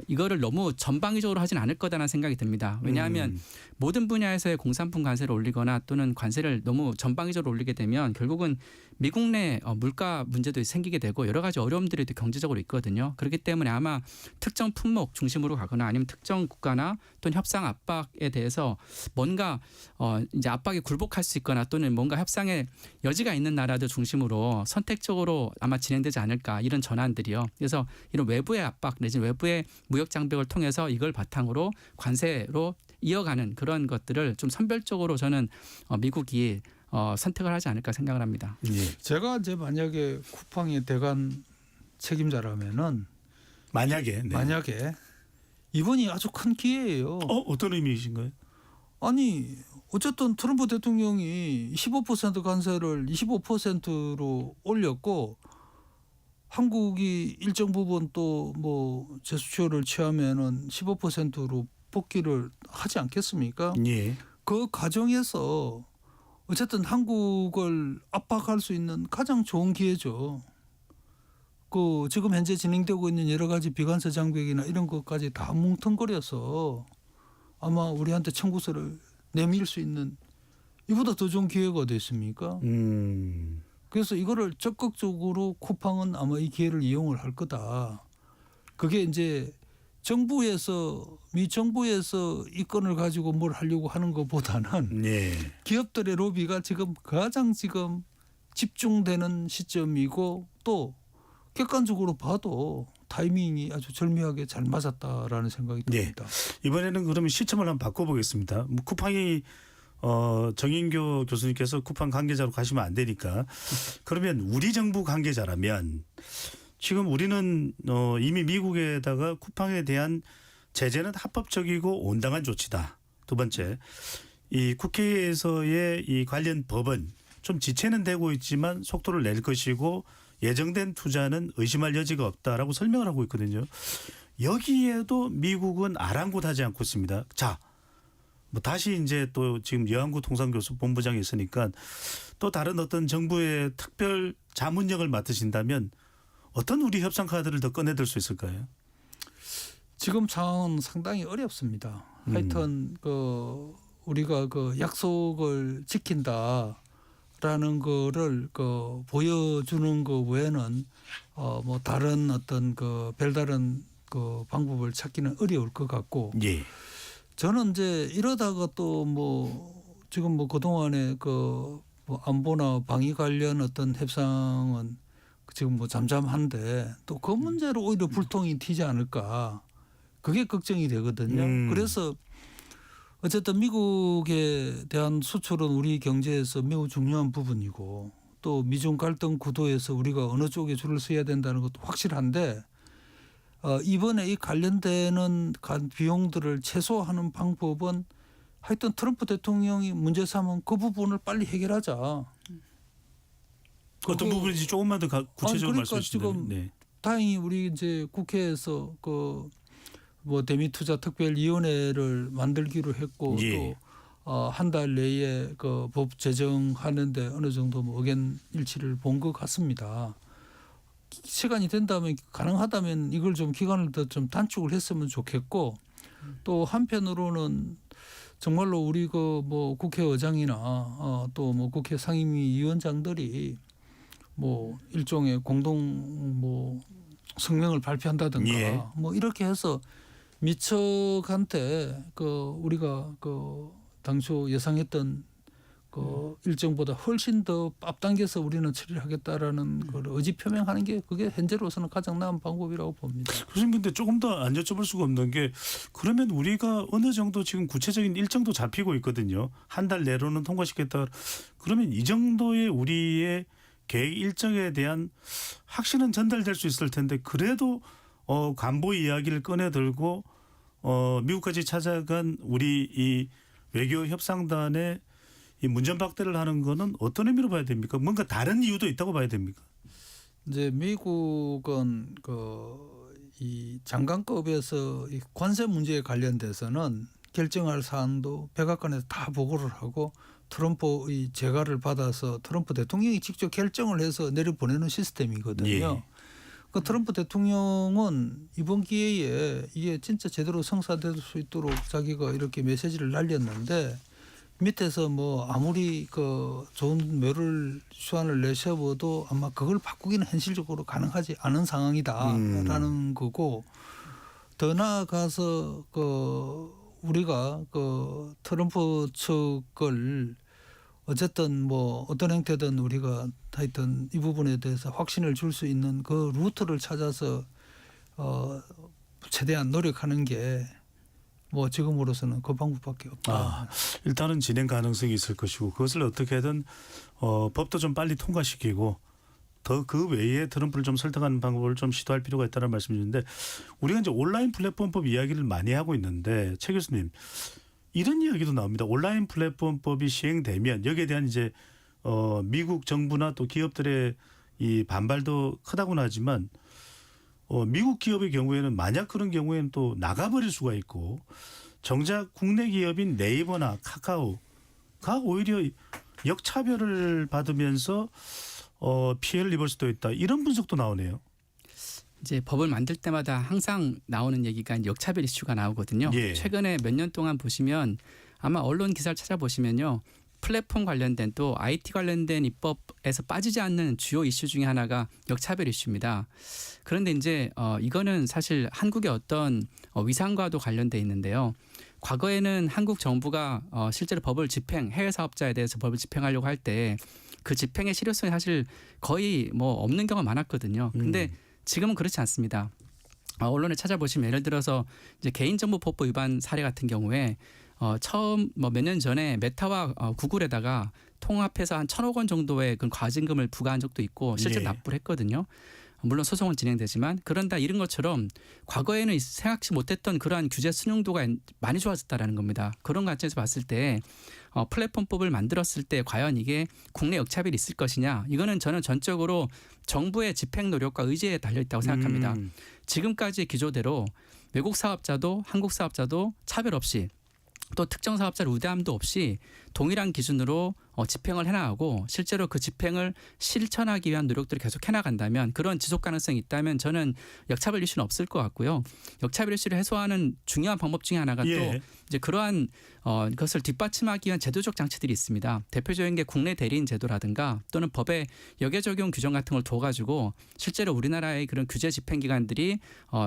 이거를 너무 전방위적으로 하진 않을 거다라는 생각이 듭니다. 왜냐하면 모든 분야에서의 공산품 관세를 올리거나 또는 관세를 너무 전방위적으로 올리게 되면 결국은 미국 내 물가 문제도 생기게 되고 여러 가지 어려움들이 또 경제적으로 있거든요. 그렇기 때문에 아마 특정 품목 중심으로 가거나 아니면 특정 국가나 또는 협상 압박에 대해서 뭔가 이제 압박에 굴복할 수 있거나 또는 뭔가 협상의 여지가 있는 나라들 중심으로 선택적으로 아마 진행되지 않을까 이런 전환들이요. 그래서 이런 외부의 압박 내지는 외부의 무역 장벽을 통해서 이걸 바탕으로 관세로 이어가는 그런 것들을 좀 선별적으로 저는 미국이 선택을 하지 않을까 생각을 합니다. 예. 제가 이제 만약에 쿠팡의 대관 책임자라면은 만약에 이번이 아주 큰 기회예요. 어떤 의미이신가요? 아니 어쨌든 트럼프 대통령이 15% 관세를 25%로 올렸고 한국이 일정 부분 또 뭐 제스처를 취하면은 15%로 복귀를 하지 않겠습니까? 예. 그 과정에서 어쨌든 한국을 압박할 수 있는 가장 좋은 기회죠. 그 지금 현재 진행되고 있는 여러 가지 비관세 장벽이나 이런 것까지 다 뭉텅거려서 아마 우리한테 청구서를 내밀 수 있는 이보다 더 좋은 기회가 어디 있습니까? 그래서 이거를 적극적으로 쿠팡은 아마 이 기회를 이용을 할 거다. 그게 이제 미 정부에서 이 건을 가지고 뭘 하려고 하는 것보다는 예. 기업들의 로비가 가장 집중되는 시점이고 또 객관적으로 봐도 타이밍이 아주 절묘하게 잘 맞았다라는 생각이 듭니다. 이번에는 그러면 시점을 한번 바꿔보겠습니다. 쿠팡이 정인교 교수님께서 쿠팡 관계자로 가시면 안 되니까 그러면 우리 정부 관계자라면 지금 우리는 이미 미국에다가 쿠팡에 대한 제재는 합법적이고 온당한 조치다. 두 번째, 이 국회에서의 이 관련 법은 좀 지체는 되고 있지만 속도를 낼 것이고 예정된 투자는 의심할 여지가 없다라고 설명을 하고 있거든요. 여기에도 미국은 아랑곳하지 않고 있습니다. 자, 뭐 다시 이제 또 지금 여한구 통상교수 본부장이 있으니까 또 다른 어떤 정부의 특별 자문역을 맡으신다면 어떤 우리 협상 카드를 더 꺼내들 수 있을까요? 지금 상황은 상당히 어렵습니다. 하여튼 우리가 약속을 지킨다라는 거를 보여주는 거 외에는 뭐 다른 어떤 별다른 방법을 찾기는 어려울 것 같고. 예. 저는 이제 이러다가 또 지금 그동안에 안보나 방위 관련 어떤 협상은 지금 잠잠한데 또 그 문제로 오히려 불통이 튀지 않을까 그게 걱정이 되거든요. 그래서 어쨌든 미국에 대한 수출은 우리 경제에서 매우 중요한 부분이고 또 미중 갈등 구도에서 우리가 어느 쪽에 줄을 서야 된다는 것도 확실한데 이번에 이 관련되는 비용들을 최소화하는 방법은 하여튼 트럼프 대통령이 문제 삼은 그 부분을 빨리 해결하자. 어떤 부분인지 조금만 더 구체적으로 말씀해 주시면. 지금 다행히 우리 이제 국회에서 대미투자 특별위원회를 만들기로 했고 예. 또 한 달 내에 법 제정하는데 어느 정도 의견 일치를 본 것 같습니다. 시간이 된다면 가능하다면 이걸 좀 기간을 더 좀 단축을 했으면 좋겠고 또 한편으로는 정말로 우리 국회의장이나 또 국회 상임위원장들이 일종의 공동 성명을 발표한다든가 예. 이렇게 해서 미척한테 우리가 당초 예상했던 그 일정보다 훨씬 더 앞당겨서 우리는 처리를 하겠다라는 걸 의지 표명하는 게 그게 현재로서는 가장 나은 방법이라고 봅니다. 교수님 근데 조금 더 안 여쭤볼 수가 없는 게 그러면 우리가 어느 정도 지금 구체적인 일정도 잡히고 있거든요. 한 달 내로는 통과시켰다. 그러면 이 정도의 우리의 계획 일정에 대한 확신은 전달될 수 있을 텐데 그래도 간부 이야기를 꺼내들고 미국까지 찾아간 우리 이 외교 협상단의 이 문전박대를 하는 거는 어떤 의미로 봐야 됩니까? 뭔가 다른 이유도 있다고 봐야 됩니까? 이제 미국은 이 장관급에서 이 관세 문제에 관련돼서는 결정할 사안도 백악관에서 다 보고를 하고 트럼프의 재가를 받아서 트럼프 대통령이 직접 결정을 해서 내려보내는 시스템이거든요. 예. 그 트럼프 대통령은 이번 기회에 이게 진짜 제대로 성사될 수 있도록 자기가 이렇게 메시지를 날렸는데 밑에서 뭐 아무리 그 좋은 묘를 수안을 내셔도 아마 그걸 바꾸기는 현실적으로 가능하지 않은 상황이다라는 거고 더 나아가서 우리가 트럼프 측을 어쨌든 뭐 어떤 형태든 우리가 하여튼 이 부분에 대해서 확신을 줄 수 있는 그 루트를 찾아서 최대한 노력하는 게 뭐 지금으로서는 그 방법밖에 없다. 일단은 진행 가능성이 있을 것이고 그것을 어떻게든 법도 좀 빨리 통과시키고 더 그 외에 트럼프를 좀 설득하는 방법을 좀 시도할 필요가 있다는 말씀이신데 우리가 이제 온라인 플랫폼법 이야기를 많이 하고 있는데 최 교수님 이런 이야기도 나옵니다. 온라인 플랫폼법이 시행되면 여기에 대한 이제 미국 정부나 또 기업들의 이 반발도 크다고는 하지만 미국 기업의 경우에는 만약 그런 경우에는 또 나가버릴 수가 있고 정작 국내 기업인 네이버나 카카오가 오히려 역차별을 받으면서 피해를 입을 수도 있다. 이런 분석도 나오네요. 이제 법을 만들 때마다 항상 나오는 얘기가 역차별 이슈가 나오거든요. 예. 최근에 몇 년 동안 보시면 아마 언론 기사를 찾아보시면요. 플랫폼 관련된 또 IT 관련된 입법에서 빠지지 않는 주요 이슈 중에 하나가 역차별 이슈입니다. 그런데 이제 이거는 사실 한국의 어떤 위상과도 관련돼 있는데요. 과거에는 한국 정부가 실제로 법을 해외 사업자에 대해서 법을 집행하려고 할 때 그 집행의 실효성이 사실 거의 뭐 없는 경우가 많았거든요. 근데 지금은 그렇지 않습니다. 언론에 찾아보시면 예를 들어서 이제 개인정보보호법 위반 사례 같은 경우에 처음 뭐 몇 년 전에 메타와 구글에다가 통합해서 한 1,000억 원 정도의 그 과징금을 부과한 적도 있고 실제로 예. 납부를 했거든요. 물론 소송은 진행되지만 그런다 이런 것처럼 과거에는 생각지 못했던 그러한 규제 순용도가 많이 좋아졌다라는 겁니다. 그런 관점에서 봤을 때 플랫폼법을 만들었을 때 과연 이게 국내 역차별이 있을 것이냐 이거는 저는 전적으로 정부의 집행 노력과 의지에 달려있다고 생각합니다. 지금까지 기조대로 외국 사업자도 한국 사업자도 차별 없이 또 특정 사업자를 우대함도 없이 동일한 기준으로 집행을 해나가고 실제로 그 집행을 실천하기 위한 노력들을 계속 해나간다면 그런 지속 가능성이 있다면 저는 역차별 이슈는 없을 것 같고요. 역차별 이슈를 해소하는 중요한 방법 중에 하나가 예. 또 이제 그러한 것을 뒷받침하기 위한 제도적 장치들이 있습니다. 대표적인 게 국내 대리인 제도라든가 또는 법의 역외 적용 규정 같은 걸 둬가지고 실제로 우리나라의 그런 규제 집행 기관들이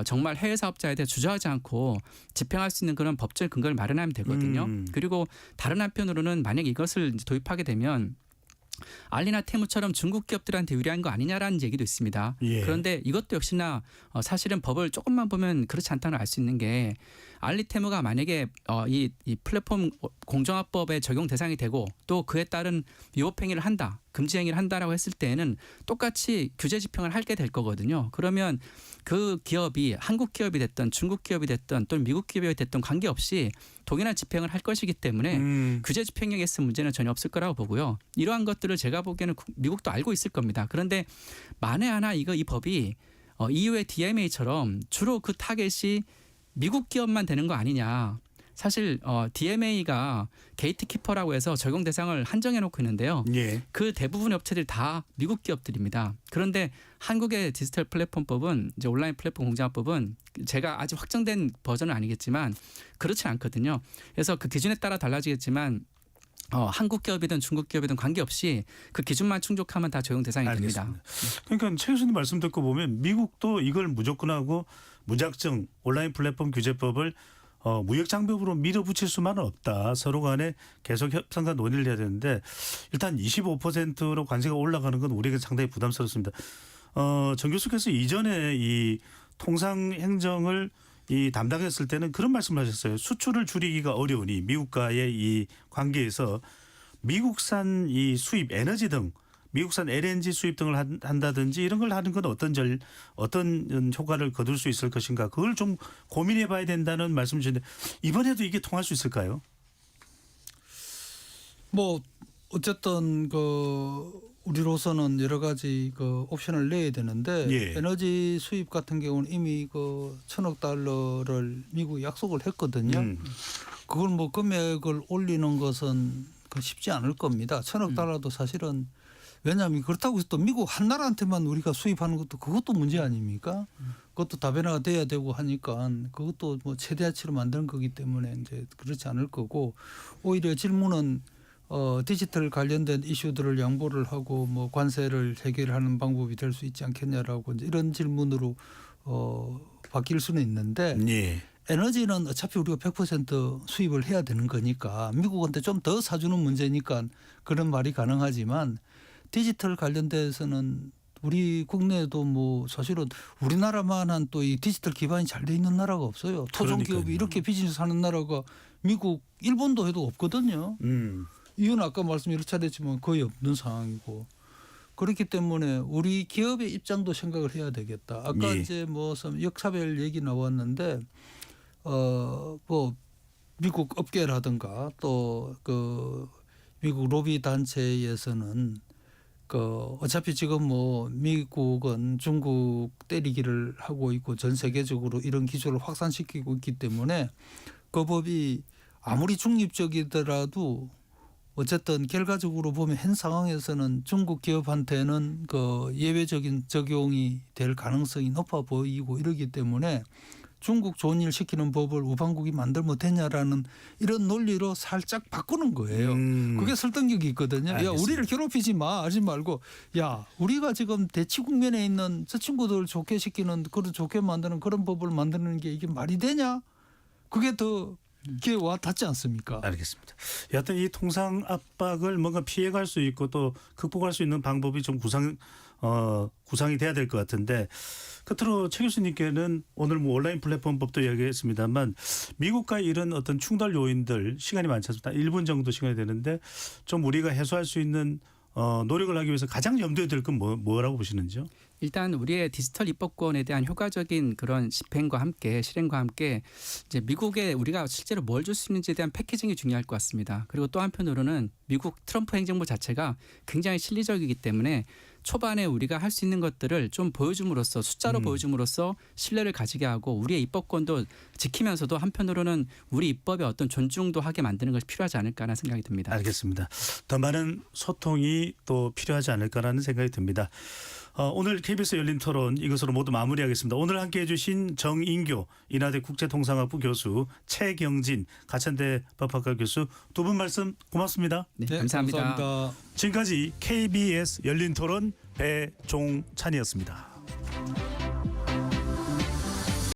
정말 해외 사업자에 대해 주저하지 않고 집행할 수 있는 그런 법적 근거를 마련하면 되거든요. 그리고 다른 한편으로는 만약 이것을 이제 도입하게 되면 알리나 테무처럼 중국 기업들한테 유리한 거 아니냐라는 얘기도 있습니다. 예. 그런데 이것도 역시나 사실은 법을 조금만 보면 그렇지 않다는 걸 알 수 있는 게 알리테무가 만약에 이 플랫폼 공정화법의 적용 대상이 되고 또 그에 따른 위법 행위를 한다, 금지 행위를 한다라고 했을 때에는 똑같이 규제 집행을 하게 될 거거든요. 그러면 그 기업이 한국 기업이 됐든 중국 기업이 됐든 또는 미국 기업이 됐든 관계없이 동일한 집행을 할 것이기 때문에 규제 집행력에 있을 문제는 전혀 없을 거라고 보고요. 이러한 것들을 제가 보기에는 미국도 알고 있을 겁니다. 그런데 만에 하나 이 법이 EU의 DMA처럼 주로 그 타겟이 미국 기업만 되는 거 아니냐. 사실 DMA가 게이트키퍼라고 해서 적용 대상을 한정해 놓고 있는데요. 예. 그 대부분의 업체들이 다 미국 기업들입니다. 그런데 한국의 디지털 플랫폼법은 이제 온라인 플랫폼 공정화법은 제가 아직 확정된 버전은 아니겠지만 그렇지 않거든요. 그래서 그 기준에 따라 달라지겠지만 한국 기업이든 중국 기업이든 관계없이 그 기준만 충족하면 다 적용 대상이 됩니다. 알겠습니다. 그러니까 최 교수님 말씀 듣고 보면 미국도 이걸 무조건 하고 무작정 온라인 플랫폼 규제법을 무역 장벽으로 밀어붙일 수만은 없다. 서로 간에 계속 협상과 논의를 해야 되는데 일단 25%로 관세가 올라가는 건 우리에게 상당히 부담스럽습니다. 정 교수께서 이전에 이 통상행정을 담당했을 때는 그런 말씀을 하셨어요. 수출을 줄이기가 어려우니 미국과의 이 관계에서 미국산 이 수입 에너지 등 미국산 LNG 수입 등을 한다든지 이런 걸 하는 건 어떤 효과를 거둘 수 있을 것인가. 그걸 좀 고민해 봐야 된다는 말씀 주셨는데 이번에도 이게 통할 수 있을까요? 뭐 어쨌든 우리로서는 여러 가지 옵션을 내야 되는데 예. 에너지 수입 같은 경우는 이미 1,000억 달러를 미국이 약속을 했거든요. 그걸 뭐 금액을 올리는 것은 쉽지 않을 겁니다. 1,000억 달러도 사실은 왜냐하면 그렇다고 해서 또 미국 한 나라한테만 우리가 수입하는 것도 그것도 문제 아닙니까? 그것도 다변화가 돼야 되고 하니까 그것도 뭐 최대치로 만드는 거기 때문에 이제 그렇지 않을 거고 오히려 질문은 디지털 관련된 이슈들을 양보를 하고 뭐 관세를 해결하는 방법이 될 수 있지 않겠냐라고 이제 이런 질문으로 바뀔 수는 있는데 예. 에너지는 어차피 우리가 100% 수입을 해야 되는 거니까 미국한테 좀 더 사주는 문제니까 그런 말이 가능하지만 디지털 관련돼서는 우리 국내에도 뭐 사실은 우리나라만한 또 이 디지털 기반이 잘 돼 있는 나라가 없어요. 토종 기업이 그러니까요. 이렇게 비즈니스 하는 나라가 미국, 일본도 해도 없거든요. 이유는 아까 말씀 여러 차례 했지만 거의 없는 상황이고 그렇기 때문에 우리 기업의 입장도 생각을 해야 되겠다. 아까 예. 이제 뭐 역차별 얘기 나왔는데 뭐 미국 업계라든가 또 미국 로비 단체에서는 어차피 지금 뭐 미국은 중국 때리기를 하고 있고 전 세계적으로 이런 기조를 확산시키고 있기 때문에 그 법이 아무리 중립적이더라도 어쨌든 결과적으로 보면 현 상황에서는 중국 기업한테는 예외적인 적용이 될 가능성이 높아 보이고 이러기 때문에 중국 좋은 일 시키는 법을 우방국이 만들면 되냐라는 이런 논리로 살짝 바꾸는 거예요. 그게 설득력이 있거든요. 알겠습니다. 야, 우리를 괴롭히지 하지 말고 야, 우리가 지금 대치 국면에 있는 저 친구들 좋게 시키는 그런 좋게 만드는 그런 법을 만드는 게 이게 말이 되냐? 그게 더 기회에 와 닿지 않습니까? 알겠습니다. 여하튼 이 통상 압박을 뭔가 피해갈 수 있고 또 극복할 수 있는 방법이 좀 구상이 돼야 될 것 같은데 끝으로 최 교수님께는 오늘 뭐 온라인 플랫폼법도 이야기했습니다만 미국과 이런 어떤 충돌 요인들 시간이 많지 않습니다. 1분 정도 시간이 되는데 좀 우리가 해소할 수 있는 노력을 하기 위해서 가장 염두에 들 건 뭐라고 보시는지요? 일단 우리의 디지털 입법권에 대한 효과적인 그런 집행과 함께 실행과 함께 이제 미국에 우리가 실제로 뭘 줄 수 있는지에 대한 패키징이 중요할 것 같습니다. 그리고 또 한편으로는 미국 트럼프 행정부 자체가 굉장히 실리적이기 때문에 초반에 우리가 할 수 있는 것들을 좀 보여줌으로써 숫자로 보여줌으로써 신뢰를 가지게 하고 우리의 입법권도 지키면서도 한편으로는 우리 입법의 어떤 존중도 하게 만드는 것이 필요하지 않을까라는 생각이 듭니다. 알겠습니다. 더 많은 소통이 또 필요하지 않을까라는 생각이 듭니다. 오늘 KBS 열린 토론 이것으로 모두 마무리하겠습니다. 오늘 함께해 주신 정인교 인하대 국제통상학부 교수 최경진 가천대 법학과 교수 두 분 말씀 고맙습니다. 네, 감사합니다. 감사합니다. 지금까지 KBS 열린 토론 배종찬이었습니다.